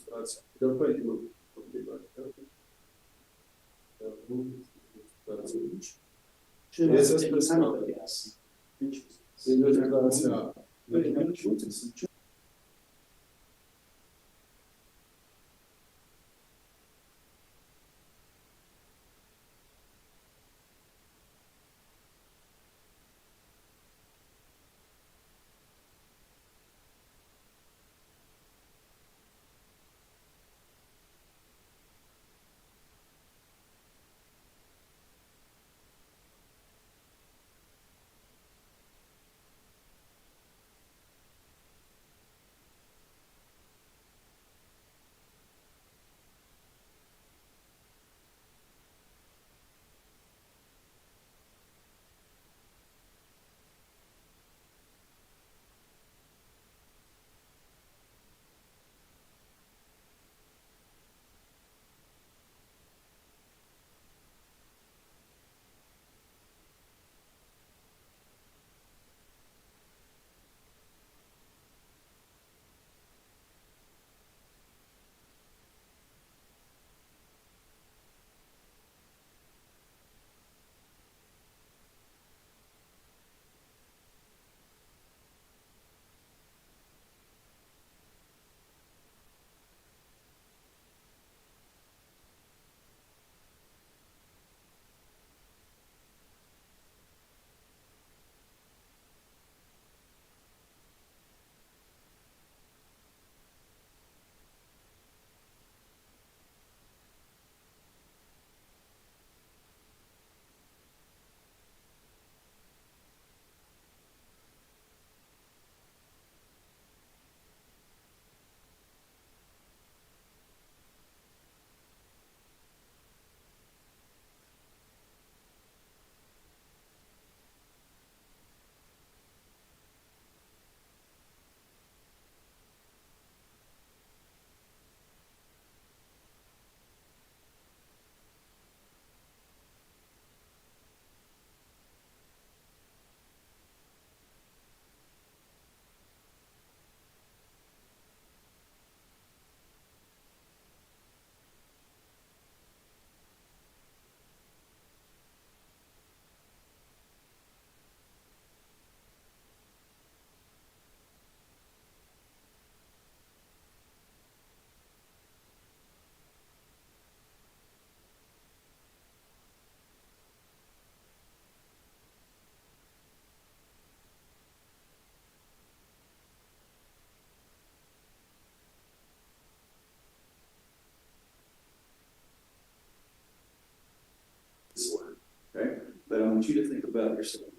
Okay, but I want you to think about yourself.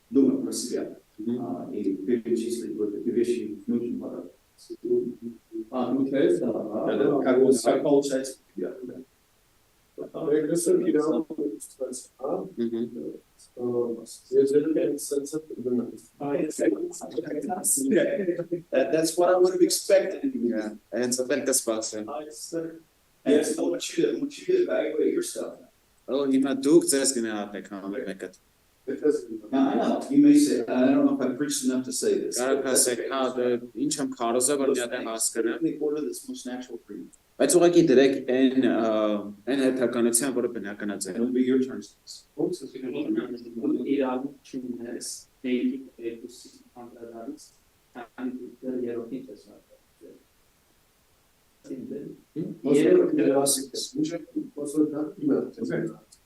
Думай про себя. И перечислить вот эти вещи нужно пора. Как получается у тебя? That's what I would have expected. Yeah, and so then that's possible. Yes, I want you to evaluate yourself. Oh, հիմա դուք ձեզ գնահատեք համը մեկը։ Now, I know you may say, I don't know if I preached enough to say this. Կարող ասեք, հա, ինչ եմ քարոզաբանյանը հասկանում։ The order that's most natural for you. Բայց ուղղակի դրեք այն հերթականության, որը բնական է ձեր։ It'll be your turn.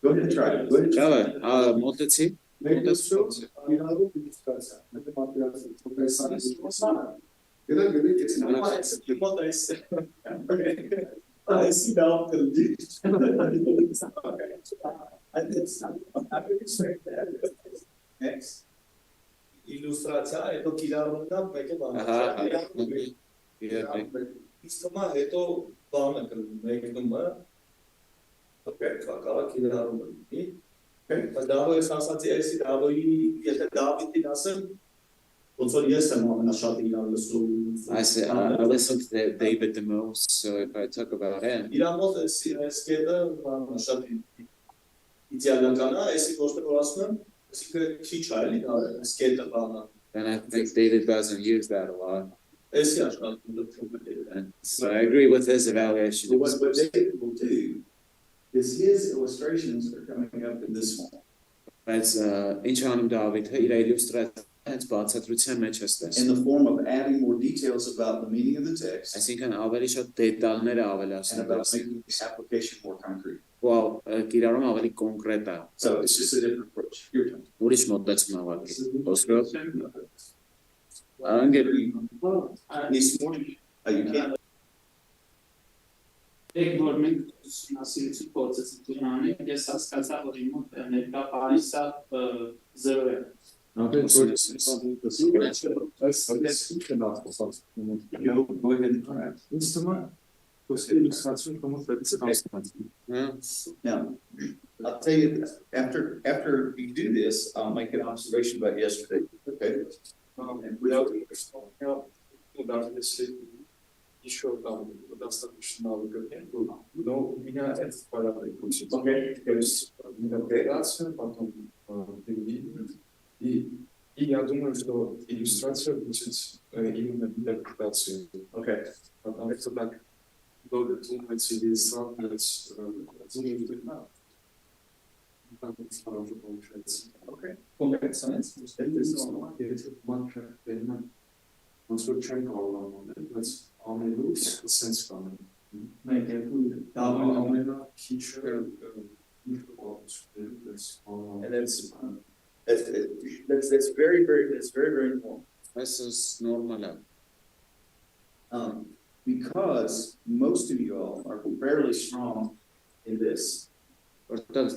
Go ahead and try it. Go ahead and try it. Մոտեցի։ Next. Ilustrația, e tot chilarul, da, pe ce Yeah. Իստամա հետո բանը կրում, մեկնումը, քաղաքի դարումի, դավոյ սասացի այսի դավոյի, եթե Դավիթին ասեմ, ոնց որ ես եմ ամենաշատ իրան լսում։ I said I listen to David the most, so if I talk about him, Իրան մոտ այս կետը շատ իդեալական է, այսի ոչ թե որ ասում եմ, այսինքն քիչ է էլի դա այս կետը բանը։ then I think David doesn't use that a lot. Այսի աշխատում դեպքում։ And so I agree with his evaluation. What David will do is his illustrations are coming up in this form. Բայց ինչ անում Դավիթը իր իլյուստրացիայից բացատրության մեջ է ստես։ In the form of adding more details about the meaning of the text Այսինքն ավելի շատ դետալներ է and ավելացնում about դասի։ making the application more concrete. Ու կիրառում ավելի կոնկրետ է։ So it's just a different approach. Your turn. Ուրիշ մոտեցում ավալի։ Ոսկրով։ Անգել։ This morning, you can't. Եկ որ մենք ուսումնասիրություն փորձեցինք տունանենք, ես հասկացա, որ իմ մոտ ներկա Փարիսը 0 է։ Go ahead and try it. Now, I'll tell you this, after you do this, I'll make an observation about yesterday, okay? Еще там достаточно много нету, но у меня этот порядок будет. Okay. То есть интерпретация, потом переведение. И я думаю, что иллюстрация будет именно интерпретацией. Okay. Потому что так долго думать или сравнивать, думаю, что так вот сразу получается. Okay. Well, makes sense. Он случайно that's only looks sense coming. Make it. Teacher, And that's very normal. This is normal. Because most of you all are fairly strong in this. Որտեղ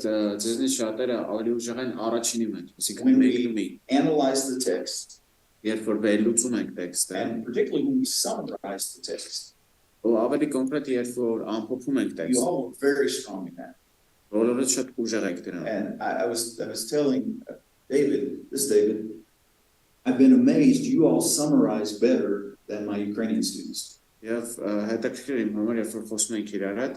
ձեզնից շատերը ավելի ուժեղ են առաջինի մեջ, այսինքն When մեկնումի, we analyze the text, երբ որ վերլուծում ենք տեքստը, and particularly when we summarize the text, ու ավելի կոնկրետ երբ որ ամփոփում ենք you տեքստը, all were very strong in that. բոլորը շատ ուժեղ եք դրան։ And I was telling David, I've been amazed you all summarize better than my Ukrainian students. Եվ հետաքրքիր իմ համար, երբ որ խոսում ենք իրար հետ,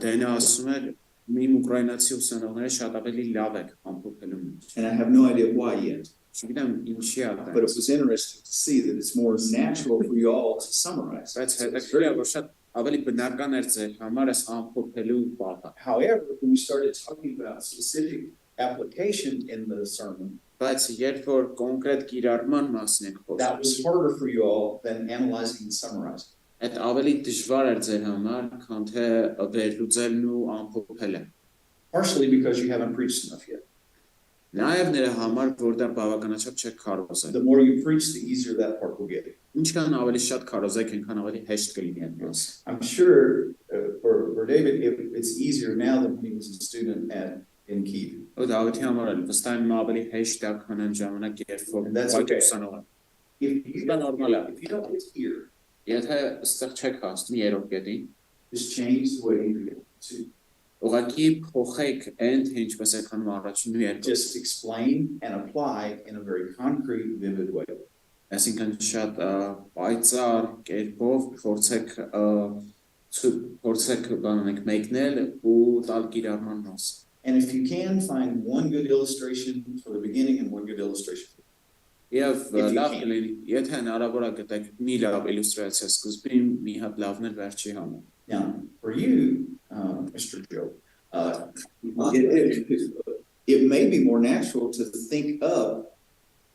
Դենը ասում էր, իմ ուկրաինացի ուսանողները շատ ավելի լավ եք ամփոփելու մեջ։ And I have no idea why yet. Չգիտեմ ինչի է But it դա։ was interesting to see that it's more natural for you all to summarize. Բայց հետաքրքիր է, որ շատ ավելի բնական էր ձեր համար այս ամփոփելու պահը։ However, when we started talking about specific application in the sermon, Բայց երբ որ կոնկրետ կիրառման մասին ենք that խոսում, was harder for you all than analyzing and summarizing. այդ ավելի դժվար էր ձեր համար, քան թե վերլուծելն ու ամփոփելը։ Partially because you haven't preached enough yet. Նաև նրա համար, որ դա բավականաչափ չեք քարոզել։ The more you preach, the easier that part will get. Ինչքան ավելի շատ քարոզեք, այնքան ավելի հեշտ կլինի այդ մասը։ I'm sure for David, it's easier now than when he was a student in Kiev. Ու Դավիթի համար էլ վստահ եմ ավելի հեշտ է, քան այն ժամանակ, երբ որ And that's okay. ուսանող է։ If you don't get here, Եթե այստեղ չեք հասնում երրորդ կետին, just change the way you get to. ուղղակի փոխեք այն, թե ինչպես եք անում առաջին ու երկրորդ։ Just explain and apply in a very concrete, vivid way. Այսինքն շատ պայծառ կերպով փորձեք բանանեք մեկնել ու տալ կիրառման մաս։ And if you can, find one good illustration for the beginning and one good illustration. Եվ If you լավ can. կլինի, եթե հնարավոր է գտեք մի լավ իլյուստրացիա սկզբին, մի հատ լավն էլ վերջի համար։ Now, for you, Mr. Joe, it may be more natural to think of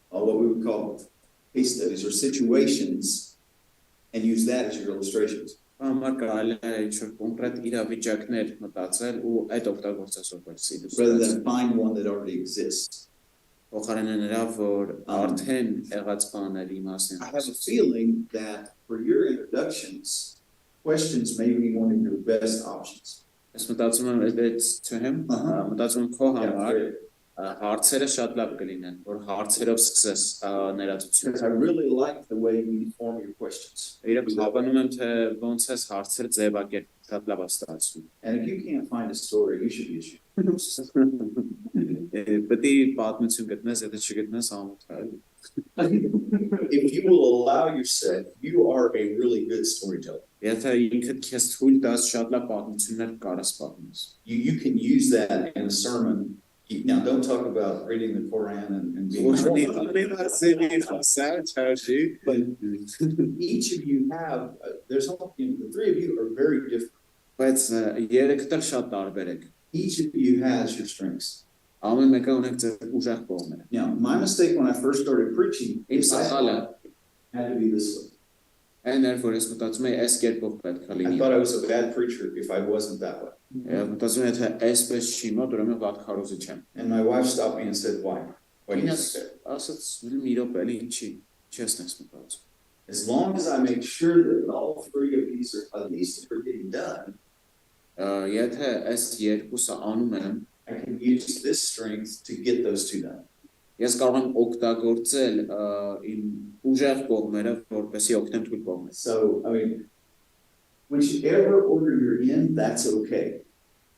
what we would call case studies or situations and use that as your illustrations. Համար կարելի է ինչ-որ կոնկրետ իրավիճակներ մտածել ու այդ օգտագործել որպես Rather իլյուստրացիա։ than find one that already exists. Փոխարենը նրա, որ արդեն եղած բաների մասին։ I have a feeling that for your introductions, questions may be one of your best options. Ես մտածում եմ it's to him, մտածում եմ քո համար հարցերը շատ լավ կլինեն, որ հարցերով սկսես ներածություն։ Because I really like the way you form your questions. Իրոք հավանում եմ, թե ոնց ես հարցեր ձևակերպ, շատ լավ ստացվում։ And if you can't find a story, you should be ashamed. Պետք է պատմություն գտնես, եթե չգտնես ամոթ։ If you will allow yourself, you are a really good storyteller. Եթե ինքդ քեզ թույլ տաս շատ լավ պատմություններ կարաս պատմես։ You can use that in a sermon. Now, don't talk about reading the Quran and being. But each of you have, there's the three of you are very different. Բայց երեքտը շատ տարբեր եք։ Each of you has your strengths. Ամեն մեկը ունեք ձեր ուժեղ կողմերը։ Now, my mistake when I first started preaching is I had to be this way. Այն էր, որ ես մտածում եի, այս կերպով պետք է I լինի։ thought I was a bad preacher if I wasn't that way. Մտածում եի, թե այսպես չի մոտ, ուրեմն վատ քարոզիչ եմ։ And my wife stopped me and said, why? Why do you think that? Ասաց, մի րոպե, էլի ինչի, չես նես մտածում։ As long as I make sure that all three of these are at least are getting done, Եթե այս երկուսը անում եմ, I can use this strength to get those two done. ես կարող եմ օգտագործել իմ ուժեղ կողմերը, որպեսզի օգնեմ թույլ կողմերը։ So, I mean, whichever order you're in, that's okay.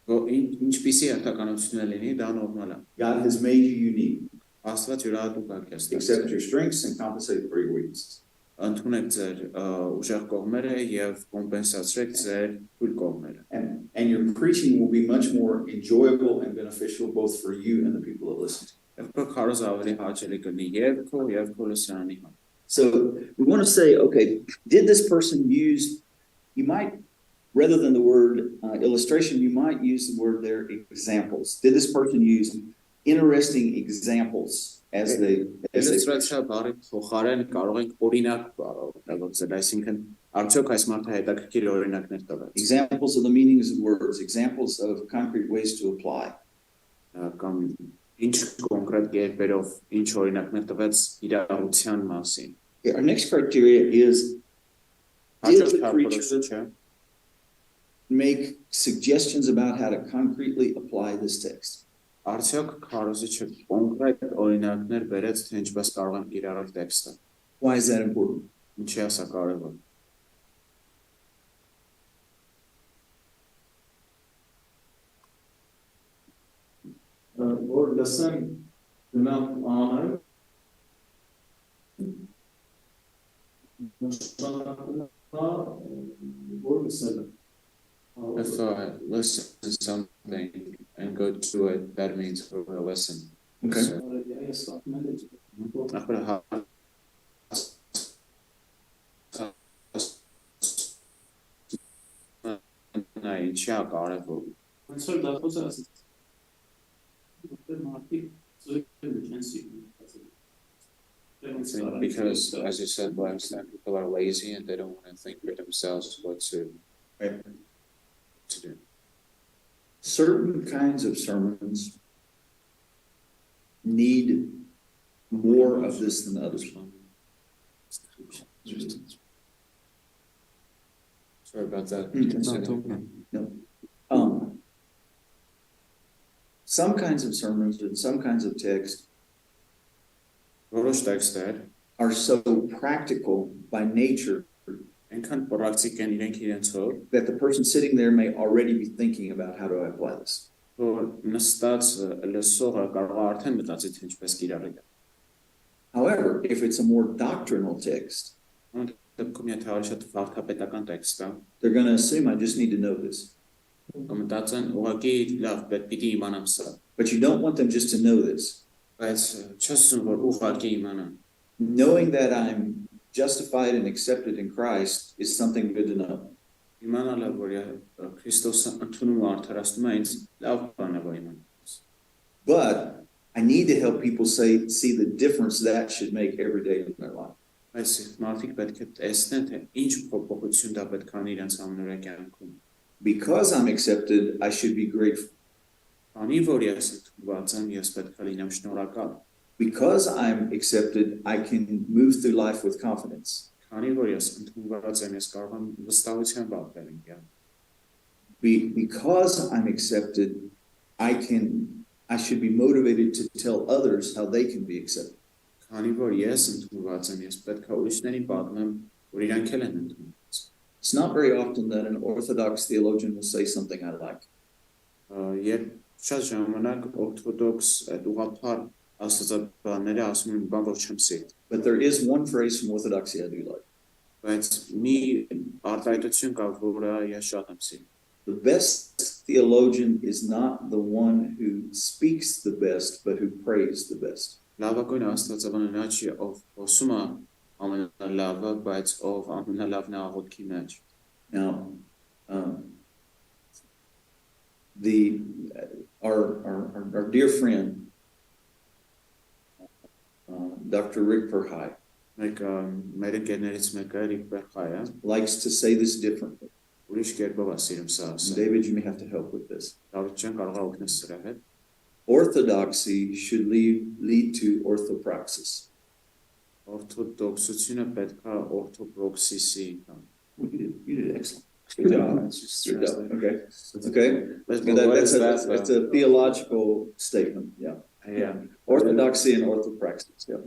Ինչպիսի հերթականություն լինի, դա նորմալ է։ God has made you unique. Աստված յուրահատուկ է քեզ։ Accept your strengths and compensate for your weaknesses. Ընդունեք ձեր ուժեղ կողմերը եւ կոմպենսացրեք ձեր թույլ կողմերը։ And your preaching will be much more enjoyable and beneficial both for you and the people that listen to you. So we want to say, okay, did this person use, you might, rather than the word illustration, you might use the word there, examples. Did this person use interesting examples as they examples of the meanings of words, examples of concrete ways to apply. Our next criteria is, did the preacher make suggestions about how to concretely apply this text? Why is that important? Որ լսեմ գնամ անեմ If I listen to something and go to it, that means we will listen. Okay. Because, as you said last time, people are lazy and they don't want to think for themselves what to do. Certain kinds of sermons need more of this than others. Sorry about that. No. Some kinds of sermons and some kinds of text are so practical by nature that the person sitting there may already be thinking about how to apply this. However, if it's a more doctrinal text, they're going to assume I just need to know this. But you don't want them just to know this. Knowing that I'm justified and accepted in Christ is something good to know. But I need to help people see the difference that should make every day in their life. Because I'm accepted, I should be grateful. Because I'm accepted, I can move through life with confidence. Because I'm accepted, I I should be motivated to tell others how they can be accepted. Քանի որ ես ընդունված եմ, ես պետք է ուրիշներին պատմեմ, որ իրանք էլ են ընդունված։ It's not very often that an Orthodox theologian will say something I like. Երբ շատ ժամանակ օրթոդոքս այդ ուղղափառ աստվածաբանները ասում են բան, որ չեմ սիրտ։ But there is one phrase from Orthodoxy I do like. Բայց մի արտահայտություն կա, որը ես շատ եմ սիրում։ The best theologian is not the one who speaks the best, but who prays the best. Լավագույն աստվածաբանը նա չի, ով խոսում է ամենալավը, բայց ով ամենալավն է աղոթքի մեջ։ Now, our dear friend, Dr. Rick Perhai, Մեր ընկերներից մեկը Ռիկ Բերխայը likes to say this differently. ուրիշ կերպով է սիրում սա ասել։ David, you may have to help with this. Դավիթ ջան կարող է օգնես սրա հետ։ Orthodoxy should lead to orthopraxis. Օրթոդոքսությունը պետք է օրթոպրոքսիսի։ You did excellent. Good job. Good job. Okay. That's a theological statement. Yeah. Yeah. Orthodoxy and orthopraxis. Yeah.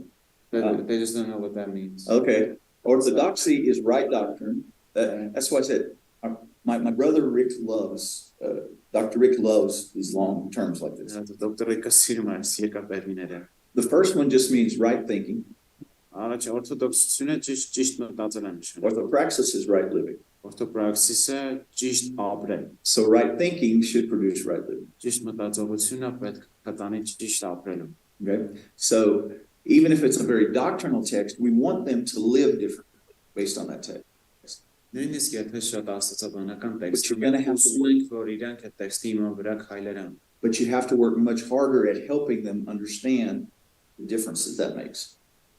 They just don't know what that means. Okay. Orthodoxy is right doctrine. That's why I said my brother Rick loves, Dr. Rick loves these long terms like this. Դոկտոր Ռիկը սիրում է երկար տերմինները։ The first one just means right thinking. Առաջ օրթոդոքսությունը ճիշտ մտածել է նշանակում։ Orthopraxis is right living. Օրթոպրաքսիսը ճիշտ ապրել։ So right thinking should produce right living. Ճիշտ մտածողությունը պետք է տանի ճիշտ ապրելուն։ Okay. So even if it's a very doctrinal text, we want them to live differently based on that text. Նույնիսկ եթե շատ աստվածաբանական տեքստ you're gonna have to ունենք, որ իրանք այդ տեքստի իման վրա քայլեր են։ But you have to work much harder at helping them understand the differences that makes.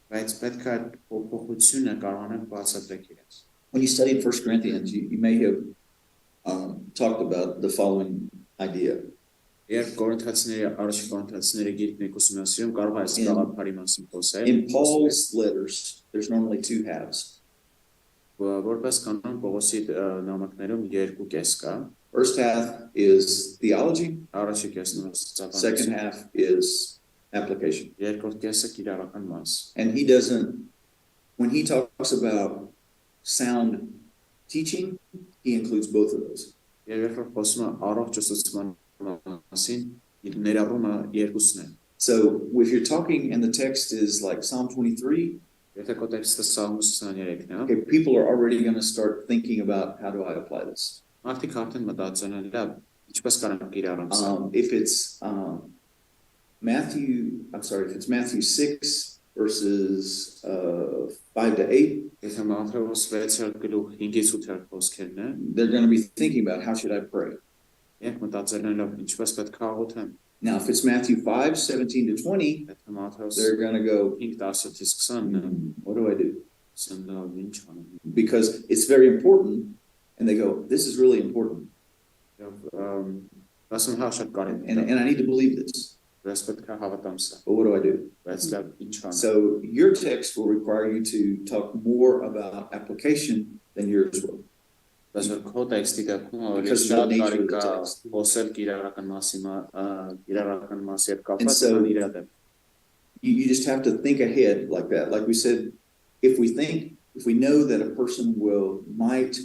Բայց պետք է փոփոխությունը կարողանանք բացատրել իրենց։ When you studied 1 Corinthians, you may have talked about the following idea. Երբ Կորինթացիների առաջին Կորինթացիների գիրքն եք ուսումնասիրում, կարող է այս գաղափարի մասին խոսել։ In Paul's letters, there's normally two halves. Որպես կանոն Պողոսի նամակներում երկու կես կա։ First half is theology. Առաջի կեսն աստվածաբանություն։ Second half is application. Երկրորդ կեսը կիրառական մաս։ And when he talks about sound teaching, he includes both of those. Եվ երբ խոսում է առողջ ուսուցման մասին, ներառում է երկուսն է։ So if you're talking and the text is like Psalm 23, Եթե քո տեքստը Սաղմոս 23-ն է, okay, people are already going to start thinking about how do I apply this. մարդիկ արդեն մտածել են, լավ, ինչպես կարող կիրառեմ սա։ If it's Matthew 6 verses 5 to 8, Եթե Մատթեոս 6 գլուխ 5-ից 8 խոսքերն է, they're going to be thinking about how should I pray. Երբ մտածել են, լավ, ինչպես պետք է աղոթեմ։ Now, if it's Matthew 5, 17 to 20, Եթե Մատթեոս they're going to go, 5-10-ից 20-ն what do I do? սնդավ ինչ անեմ։ Because it's very important, and they go, this is really important, Ասում հա շատ կարևոր է։ and I need to believe this. Ես պետք է հավատամ սա։ But what do I do? Բայց լավ, ինչ անեմ։ So your text will require you to talk more about application than yours will. Բայց որ քո տեքստի դեպքում ավելի Because of the շատ nature of կարիք the կա text. խոսել կիրառական մասի հետ And կապված so- քան իր հետ։ You just have to think ahead like that. Like we said, if we know that a person might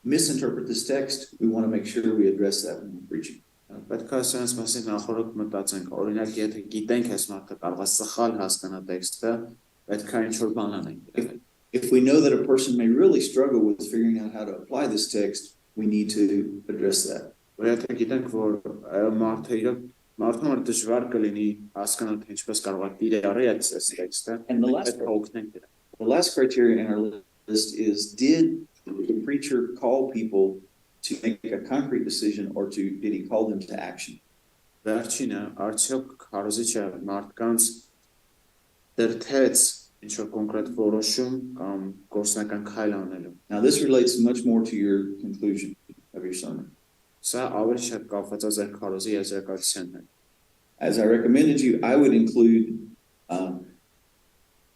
misinterpret this text, we want to make sure we address that when we're preaching. Պետք է ասենց մասին նախորդ մտածենք, օրինակ եթե գիտենք այս մարդը կարող է սխալ հասկանա տեքստը, պետք է ինչ-որ բան անենք։ If we know that a person may really struggle with figuring out how to apply this text, we need to address that. Որ եթե գիտենք, որ մարդը դժվար կլինի հասկանալ թե ինչպես կարող է կիրառել այս տեքստը, And the last պետք է օգնենք դրան։ The last criteria in our list is, did the preacher call people to make a concrete decision, or did he call them to action? Վերջինը արդյոք քարոզիչը մարդկանց դրթեց ինչ-որ կոնկրետ որոշում կամ գործնական քայլ անելու։ Now, this relates much more to your conclusion of your sermon. Սա ավելի շատ կապված է ձեր քարոզի եզրակացության հետ։ As I recommended you, I would include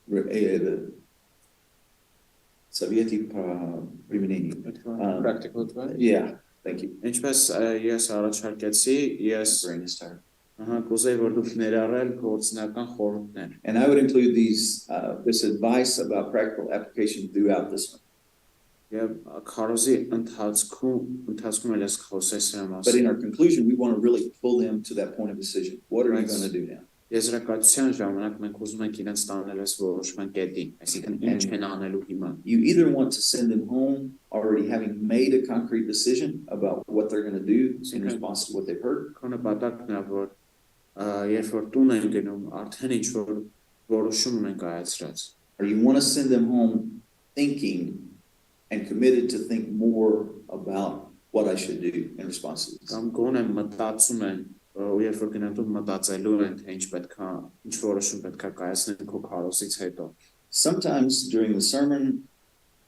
the Sovieti применение. Practical advice. Yeah, thank you. Ինչպես ես առաջարկեցի, ես Brain is tired. Ահա կուզեի որ դուք ներառել գործնական խորհուրդներ։ And I would include this advice about practical application throughout this one. Եվ քարոզի ընթացքում էլ ես խոսել սրա But in մասին։ our conclusion, we want to really pull them to that point of decision. What are you going to do now? Եզրակացության ժամանակ մենք ուզում ենք իրենց տանել այս որոշման կետին, այսինքն ինչ են անելու հիմա։ You either want to send them home already having made a concrete decision about what they're going to do in response to what they've heard. Քո նպատակն է որ երբ որ տուն են գնում, արդեն ինչ որ որոշում ունեն կայացրած։ Or you want to send them home thinking and committed to think more about what I should do in response to this. Կամ գոնե մտածում են, ու երբ որ գնան տուն մտածելու են, թե ինչ որոշում պետք է կայացնեն քո քարոզից հետո։ Sometimes during the sermon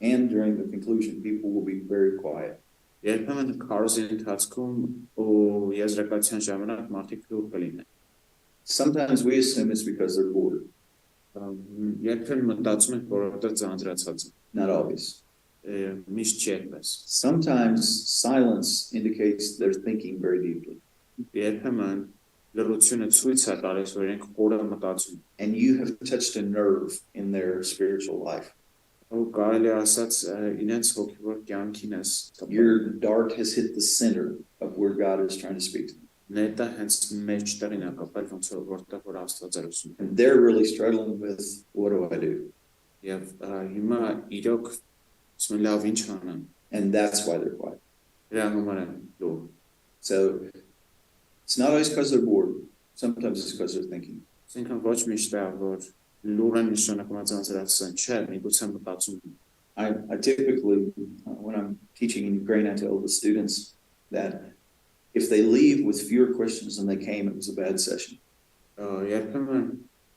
and during the conclusion, people will be very quiet. Երբեմն քարոզի ընթացքում ու եզրակացության ժամանակ մարդիկ լուռ կլինեն։ Sometimes we assume it's because they're bored. Երբեմն մտածում ենք, որովհետև ձանձրացած են։ Not always. Միշտ չի այդպես։ Sometimes silence indicates they're thinking very deeply. Երբեմն լռությունը ցույց է տալիս, որ իրենք խորը մտածում։ And you have touched a nerve in their spiritual life. Ու կարելի ասած իրենց հոգևոր կյանքին ես Your dart has hit the center of where God is trying to speak to them. նետը հենց մեջտեղին է կապել, ոնց որ որտեղ որ Աստված է ուսում։ And they're really struggling with, what do I do? Եվ հիմա իրոք ասում լավ ինչ անեմ։ And that's why they're quiet. Դրա համար են լուռ։ So it's not always because they're bored. Sometimes it's because they're thinking. Այսինքն ոչ միշտ է որ լուռ են նշանակում ձանձրացած չէ, միգուցե մտածում։ I typically, when I'm teaching in Ukraine, I tell the students that if they leave with fewer questions than they came, it was a bad session. Երբեմն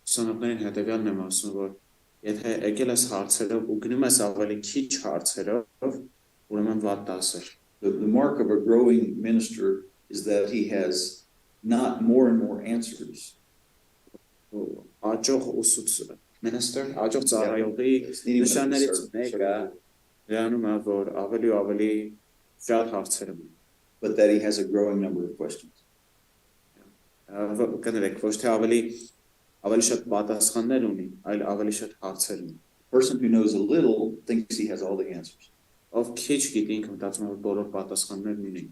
ուսանողներին հետևյալն եմ ասում, որ եթե եկել ես հարցերով ու գնում ես ավելի քիչ հարցերով, ուրեմն վատ դաս էր։ The mark of a growing minister is that he has not more and more answers. Աճող ուսուցիչ minister, աճող ծառայողի նշաններից մեկը դրանում է, որ ավելի ու ավելի շատ հարցեր ունի։ But that he has a growing number of questions. Կներեք, ոչ թե ավելի շատ պատասխաններ ունի, այլ ավելի շատ հարցեր ունի։ The person who knows a little thinks he has all the answers. Ով քիչ գիտի, ինքը մտածում է, որ բոլոր պատասխաններն ունի։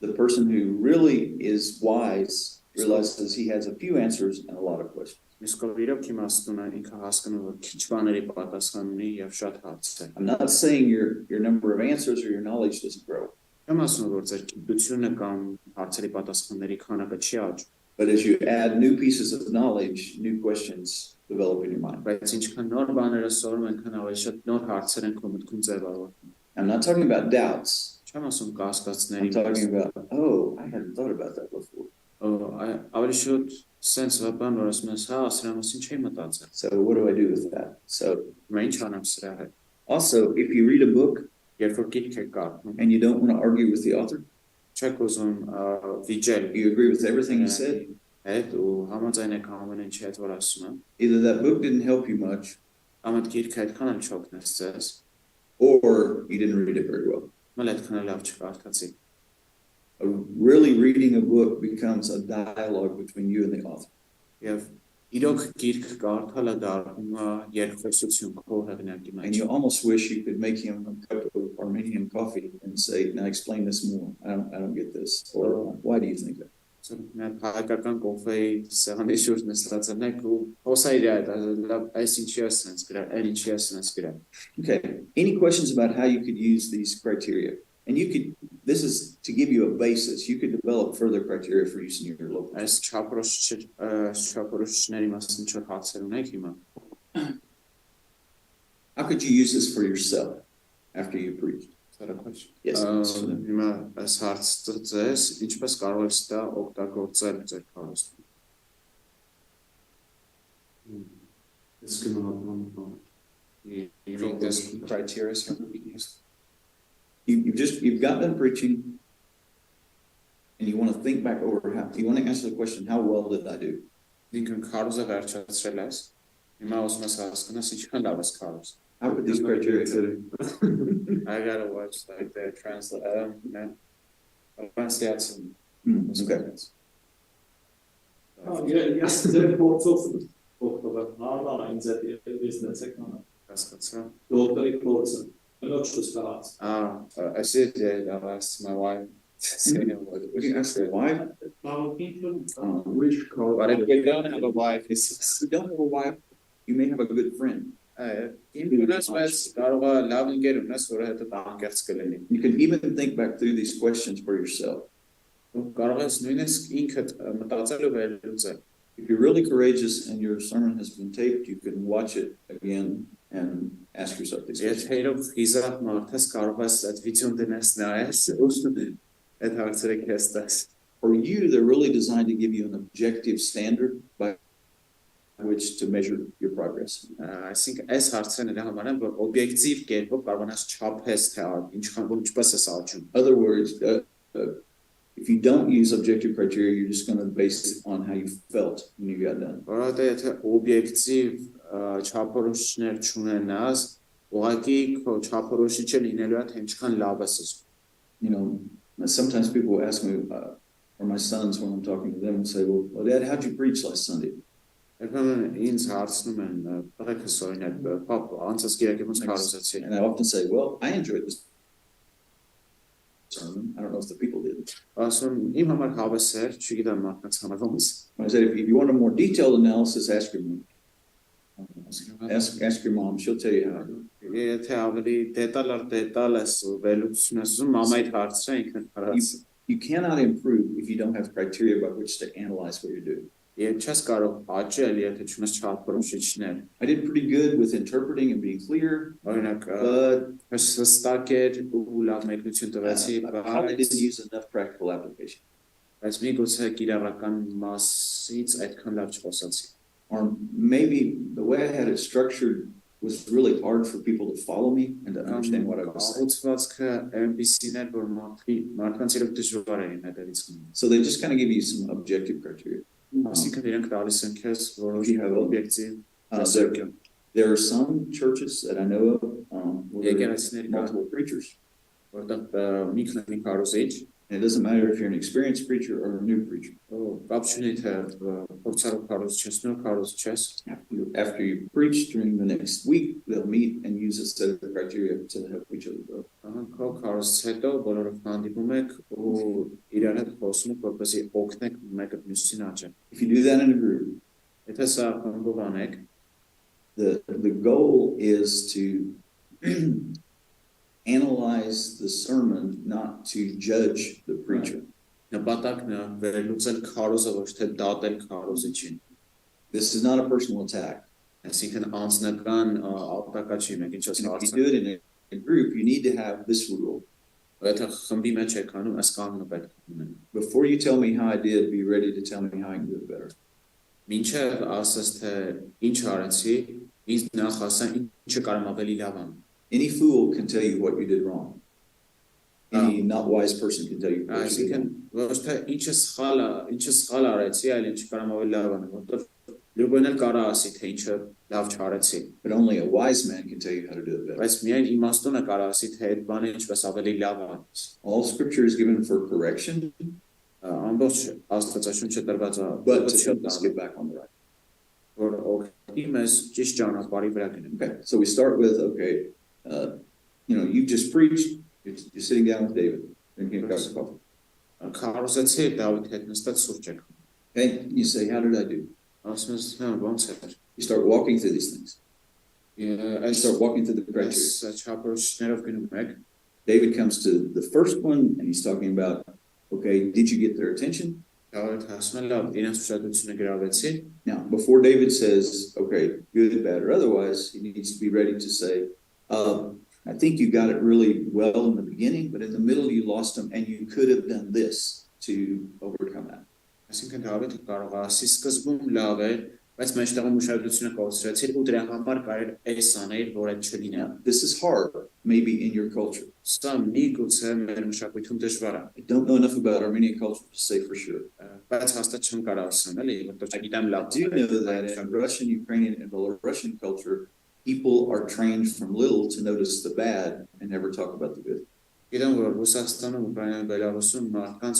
The person who really is wise realizes he has a few answers and a lot of questions. Իսկ ով իրոք իմաստուն է, ինքը հասկանում է, որ քիչ բաների պատասխան ունի եւ շատ հարցեր։ I'm not saying your number of answers or your knowledge doesn't grow. Չեմ ասում, որ ձեր գիտությունը կամ հարցերի պատասխանների քանակը չի աճում, But as you add new pieces of knowledge, new questions develop in your mind. բայց ինչքան նոր բաներ սովորում ենք, ավելի շատ նոր հարցեր են քո մտքում ձևավորվում։ I'm not talking about doubts. Չեմ ասում I'm կասկածների, talking about, oh, I hadn't thought about that before. ավելի շուտ sense բան, որ ասում ես, հա, սրա մասին չի մտածել։ So what do I do with that? So Մենք ինչ անեմ սրա հետ։ also, if you read a book Երբ որ գիրք եք կարդում, and you don't want to argue with the author, չեք ուզում վիճել you agree with everything he said, հետ ու համաձայն եք ամեն ինչի հետ, որ ասում եմ, either that book didn't help you much կամ այդ գիրքը այդքան էլ չօգնեց ձեզ, or you didn't read it very well. մել այդքան էլ լավ չկարդացի։ Really reading a book becomes a dialogue between you and the author. Եվ իրոք գիրք կարդալը դառնում է երկխոսություն քո հեղինակի And մեջ։ you almost wish you could make him a cup of Armenian coffee and say, now explain this more. I don't get this. Or why do you think that? Մենք հայկական կոֆեի սեղանի շուրջ նստած ենք ու խոսա իր այդ լավ այս ինչի է sense գրել, այն ինչի է sense գրել։ Okay. Any questions about how you could use these criteria? And this is to give you a basis. You could develop further criteria for use in your local. Այս չափորոշիչների մասին ինչ հարցեր ունեք հիմա։ How could you use this for yourself after you preached? Yes. Հիմա այս հարցը ձեզ ինչպես կարող եք դա օգտագործել ձեր քարոզում։ It's gonna You think this criteria is You've got done preaching, and you want to think back over how you want to answer the question, how well did I do? ինքն քարոզը վերջացրել ես։ Հիմա ուզում ես հասկանաս ինչքան լավ ես քարոզ։ How would these criteria help? I gotta watch like the translation. Okay. Ես ձեր փորձով օգտվել, նորմալ է ինձ այդ բիզնեսը կանա։ հասկացա։ Դոկտորի փորձը, ոչ չստացած։ I said that I asked my wife to say what You ask the wife, Which car? But if we don't have a wife, it's if you don't have a wife, you may have a good friend. ինքնուրույն բայց կարող է լավ ընկեր ունես, որը հետո անկեղծ կլինի։ You can even think back through these questions for yourself. Կարող ես նույնիսկ ինքդ մտածել ու վերլուծել։ If you're really courageous and your sermon has been taped, you can watch it again and ask yourself these questions. Եթե իրոք խիզախ մարդ ես, կարող ես այդ վիդեոն դնես նայես, այդ հարցերը քեզ տաս։ For you, they're really designed to give you an objective standard by which to measure your progress. Այսինքն այս հարցերը նրա համար են, որ օբյեկտիվ կերպով կարողանաս չափես, թե ինչքան ինչպես ես աճում։ In other words, if you don't use objective criteria, you're just going to base it on how you felt when you got done. Որովհետեւ եթե օբյեկտիվ չափորոշիչներ չունենաս, ուղղակի քո չափորոշիչը լինելու է թե ինչքան լավ ես զգում։ You know, sometimes people ask me, or my sons when I'm talking to them, and say, well, Dad, how'd you preach last Sunday? Երբեմն ինձ հարցնում են, բռեքս օրինակ, պապ, անցած կիրակի ոնց քարոզեցի։ And I often say, well, I enjoyed this sermon. I don't know if the people did. Ասում իմ համար հավես էր, չգիտեմ մարդկանց համար ոնց։ I said, if you want a more detailed analysis, ask your mom. Ask your mom. She'll tell you how. Եթե ավելի դետալ ես ու վերլուծություն ես ուզում, մամայիդ հարցրը ինքն հարց։ You cannot improve if you don't have criteria by which to analyze what you're doing. Եվ չես կարող աճել, եթե չունես չափորոշիչներ։ I did pretty good with interpreting and being clear, Օրինակ, but հստակ էր ու լավ մեկնություն տվեցի, I probably didn't use enough practical application. բայց միգուցե կիրառական մասից այդքան լավ չխոսացի։ Or maybe the way I had it structured was really hard for people to follow me and to understand what I was saying. Կառուցվածքը այնպեսին էր, որ մարդկանց իրոք դժվար է հետևից գնում։ So they just kind of give you some objective criteria. Այսինքն իրենք տալիս են քեզ որոշ օբյեկտիվ There are some churches that I know of where there are եկեղեցիներ կան, multiple preachers. որտեղ մի քանի քարոզիչ, And it doesn't matter if you're an experienced preacher or a new preacher. կապ չունի թե փորձառու քարոզիչ ես, նոր քարոզիչ ես։ After you preach during the next week, they'll meet and use a set of criteria to help each other grow. Քո քարոզից հետո բոլորով հանդիպում եք ու իրար հետ խոսում եք, որպեսզի օգնեք մեկը մյուսին աճել։ If you do that in a group, Եթե սա խմբով անեք, the goal is to analyze the sermon, not to judge the preacher. նպատակն է վերլուծել քարոզը, ոչ թե դատել քարոզիչին։ This is not a personal attack. Այսինքն անձնական արտակաչի մեկ ինչ And if you ասած։ do it in a group, you need to have this rule. Եթե խմբի մեջ եք անում, այս կանոնը պետք է ունենալ։ Before you tell me how I did, be ready to tell me how I can do it better. Մինչև ասես թե ինչ արեցի, ինձ նախ ասա ինչը կարող ավելի լավ անեմ։ Any fool can tell you what you did wrong. Any not wise person can tell you what you did Այսինքն wrong. ոչ թե ինչը սխալ արեցի, այլ ինչը կարող ավելի լավ անեմ, որտեղ լույսն էլ կարող ասի թե ինչը լավ չարեցի։ But only a wise man can tell you how to do it better. Բայց միայն իմաստունը կարող ասի թե այդ բանը ինչպես ավելի լավ անես։ All scripture is given for correction, Ամբողջ Աստվածաշունչը տրված է, but to help us get back on the right. որ օգնի մեզ ճիշտ ճանապարհի վրա գնանք։ Okay, so we start with, okay, you just preached, you're sitting down with David, drinking a cup of coffee. Քարոզեցի Դավիթ հետ նստած սուրճ եք։ Okay, you say, how did I do? Ասում ես, ոնց էր։ You start walking through these things. You Այս start walking through the criteria. չափորոշիչներով գնում եք։ David comes to the first one and he's talking about, okay, did you get their attention? Դավիթ ասում է, լավ, իրենց ուշադրությունը գրավեցի։ Now, before David says, okay, good, bad, or otherwise, he needs to be ready to say, I think you got it really well in the beginning, but in the middle you lost them and you could have done this to overcome that. Այսինքն Դավիթը կարող է ասի սկզբում լավ էր, բայց մեջտեղում ուշադրությունը կորցրեցիր ու դրա համար կարելի էս անել, որ այդ չլինի։ Now, this is hard, maybe in your culture. Սա միգուցե մեր մշակույթում դժվար է, I don't know enough about Armenian culture to say for sure. բայց հաստատ չեմ կարող ասեմ, էլի, որտեղ չգիտեմ I լավ։ do know that in Russian, Ukrainian, and Belarusian culture, people are trained from little to notice the bad and never talk about the good. Գիտեմ, որ Ռուսաստանում, Ուկրաինայում, Բելարուսում մարդկանց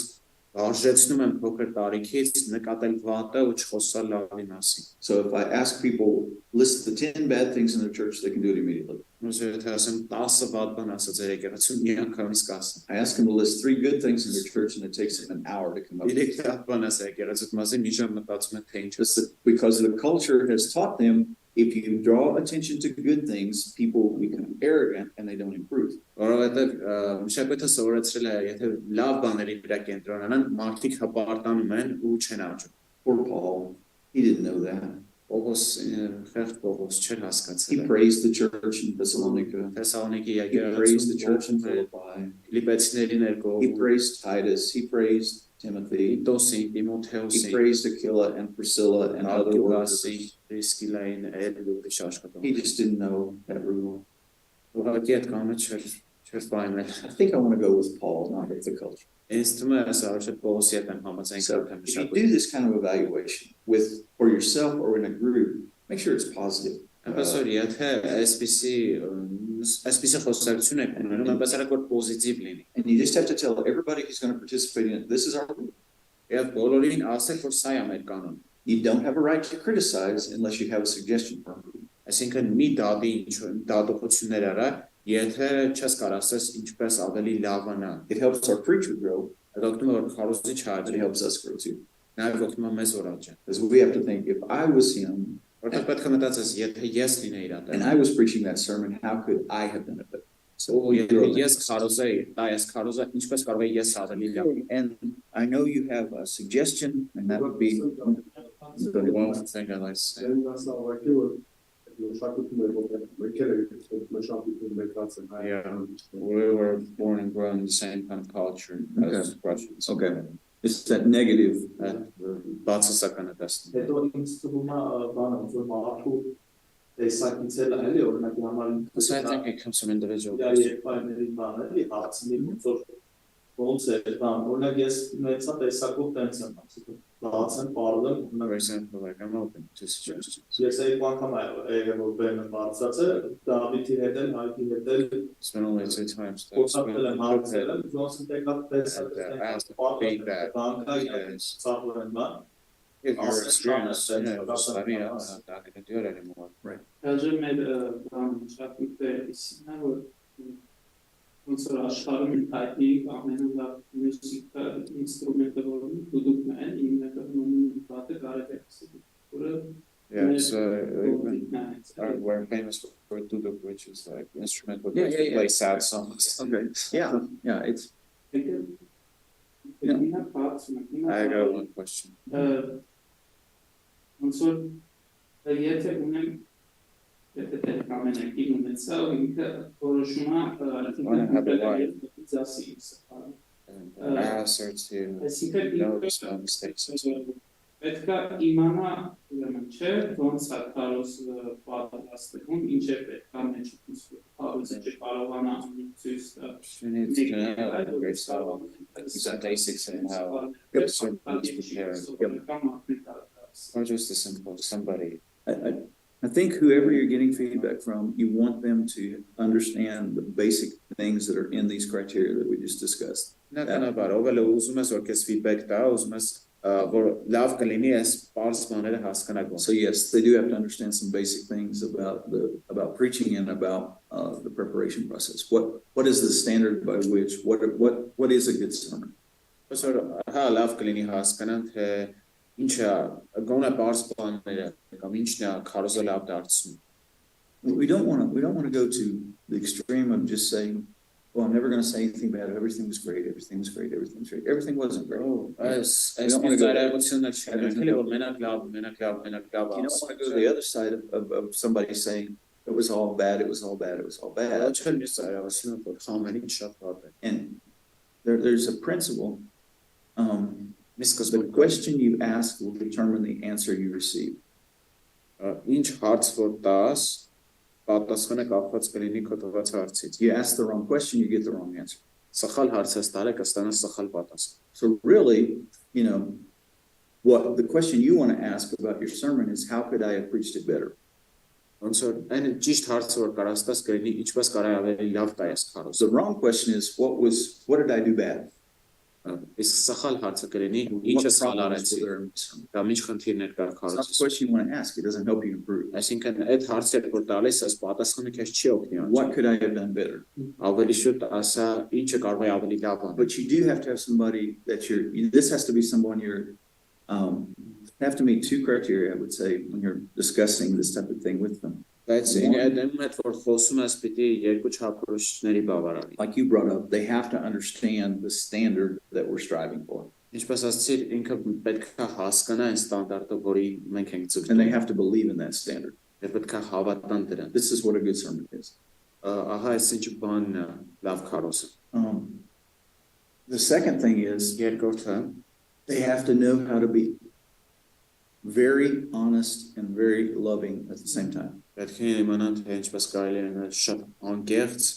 Արժեցնում եմ փոքր տարիքից նկատել վատը ու չխոսալ լավի մասին։ So if I ask people, list the 10 bad things in their church, they can do it immediately. Ոնց թե ասեմ 10 վատ բան ասած էր եկեղեցու միանգամից կասեմ։ I ask them to list 3 good things in their church and it takes them an hour to come up with it. Իրեք լավ բան ասա եկեղեցու մասին մի ժամ մտածում են թե ինչ Just because the culture has taught them, if you draw attention to good things, people become arrogant and they don't improve. Որովհետև մշակույթը սովորեցրել է, եթե լավ բաների վրա կենտրոնանան, մարդիկ հպարտանում են ու չեն աճում։ Poor Paul, he didn't know that. Պողոս խեղճ Պողոս չէր He հասկացել։ praised the church in Thessalonica. Թեսաղոնիկի He praised the church in եկեղեցու Philippi. Լիպեցիներին էր He գոհում։ praised Titus. He praised Timothy. Տիտոսին, He Տիմոթեոսին, praised Aquila and Priscilla and other workers. Արտուղասին, Պրիսկիլային, այլ ուրիշ He աշխատող։ just didn't know that rule. Ուղղակի այդ կանոնը չէր պայմել։ I think I want to go with Paul, not with the culture. Ինձ թվում է այս արժե Պողոսի հետ եմ համաձայն So կապ if you do this kind of evaluation with for yourself or in a group, make sure it's positive. Այնպես որ եթե այսպիսի խոսակցություն եք ունենում, այնպես արագ որ պոզիտիվ լինի։ And you just have to tell everybody who's going to participate in it, this is our rule. Եվ բոլորին ասեք, որ սա է մեր կանոնը։ You don't have a right to criticize unless you have a suggestion for improvement. Այսինքն մի դատի դատողություններ արա, եթե չես կարող ասես ինչպես ավելի լավանա։ It helps our preacher grow, Այդ օգնում է որ քարոզիչ but it հաճի, helps us grow too. նաև օգնում է մեզ որ աճի։ Because we have to think, if I was him Որտեղ պետք է մտածես, եթե ես լինեի and դա։ I was preaching that sermon, how could I have done it better? Ու եթե ես քարոզեի, դա ես քարոզա, ինչպես կարող եի ես ավելի լավ։ And I know you have a suggestion, and that would be. One thing I like to say. Yeah, we were born and grown in the same kind of culture as Russians. Okay. It's that negative. Բացասական է տեսնում։ Հետո ինձ թվում է բանը որ մարդու տեսակից էլ էլի օրինակի համար So I think it comes from individual. դա երկայների բանը էլի հարցնի որ ոնց է բան օրինակ ես մեծա տեսակով տենց եմ ասում բացեմ parallel For example, like I'm open to suggestions. ես այլ անգամ եկել որ բերեմ բացած է Դավիթի հետ էլ հայտի հետ էլ It's been only 2 times. խոսակել եմ հարցել ոնց տեկա տեսակ Feedback. Yes. ծաղրեն բան If you're experienced, you know, just let me know. I'm not going to do it anymore. Հաջը մեր բան շատուտը իսինա որ ոնց որ աշխարհում հայտնի ամենալավ մյուզիկա ինստրումենտը որ դուդուկն են ինքը նոմին բաթը կարելի է ասել որը Yeah, so we're famous for duduk, which is like instrument with play sad songs. Okay. Yeah, it's. I got one question. Ոնց որ եթե ունեմ եթե կամենակի ունեցա ինքը որոշում է դասի And ask her to notice my mistakes. պետք է իմանա ուրեմն չէ ոնց է կարոս պատրաստվում ինչ է պետք է մեջ կարոս է կարողանա ցույց տա She needs to know great style, some basics and how certain things prepare. Or just a simple somebody. I think whoever you're getting feedback from, you want them to understand the basic things that are in these criteria that we just discussed. ուզում ես որ քեզ feedback տա, ուզում ես որ լավ կլինի այս բարձ բաները հասկանալ։ So yes, they do have to understand some basic things about preaching and about the preparation process. What is the standard by which what is a good sermon? Այսօր հա լավ կլինի հասկանան թե ինչ է գոնե բարձ բաները կամ ինչն է քարոզը լավ դարձնում։ We don't want to go to the extreme of just saying, well, I'm never going to say anything bad. Everything was great. Everything was great. Everything's great. Everything wasn't great. You don't want to go to the other side of somebody saying it was all bad. It was all bad. It was all bad. And there's a principle. The question you ask will determine the answer you receive. You ask the wrong question, you get the wrong answer. So really, what the question you want to ask about your sermon is, how could I have preached it better? The wrong question is, what did I do bad? Իսկ սխալ հարցը կլինի, What ինչը սխալ problems արեցի, were there in this sermon? կամ ինչ խնդիրներ կար It's not the քարոզից։ question you want to ask. It doesn't help you improve. Այսինքն այդ հարցը որ տալիս ես պատասխանը քեզ չի օգնի What աճ։ could I have done better? Ավելի շուտ ասա ինչը կարող է ավելի լավ անել։ But you do have to have somebody that this has to be someone have to meet two criteria, I would say, when you're discussing this type of thing with them. Բայց այդ հետ որ խոսում ես պիտի երկու չափորոշիչների բավարարի։ Like you brought up, they have to understand the standard that we're striving for. Ինչպես ասացիր, ինքը պետք է հասկանա այն ստանդարտը, որի մենք ենք And they ձգտում։ have to believe in that standard. Եվ պետք է հավատան դրան։ This is what a good sermon is. Ահա այս ինչ բանն է լավ քարոզը։ The second thing is Երկրորդը they have to know how to be very honest and very loving at the same time. պետք է իմանան թե ինչպես կարելի է լինել շատ անկեղծ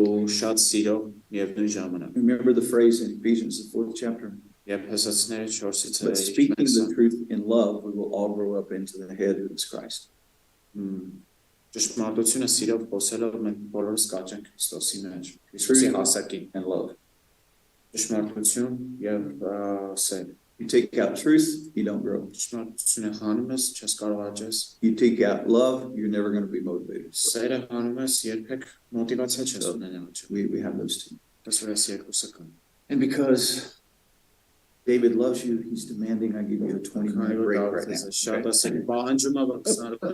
ու շատ սիրող միևնույն ժամանակ։ Remember the phrase in Ephesians, the 4th chapter? Եվ Հեսացիների 4-ից But speaking the truth in love, we will all grow up into the head who is Christ. Ճշմարտությունը սիրով խոսելով մենք բոլորս կաճենք Քրիստոսի մեջ, Քրիստոսի հասակին and love. Ճշմարտություն եւ սեր։ You take out truth, you don't grow. Ճշմարտությունը հանում ես, չես կարող աճես։ You take out love, you're never going to be motivated. Սերը հանում ես, երբեք մոտիվացիա չես ունենալ։ We have those two. Դասուրես երկուսը կան։ And because David loves you, he's demanding I give you a 20-minute break right now. Շատ ասել, պահանջում է որ 20 րոպե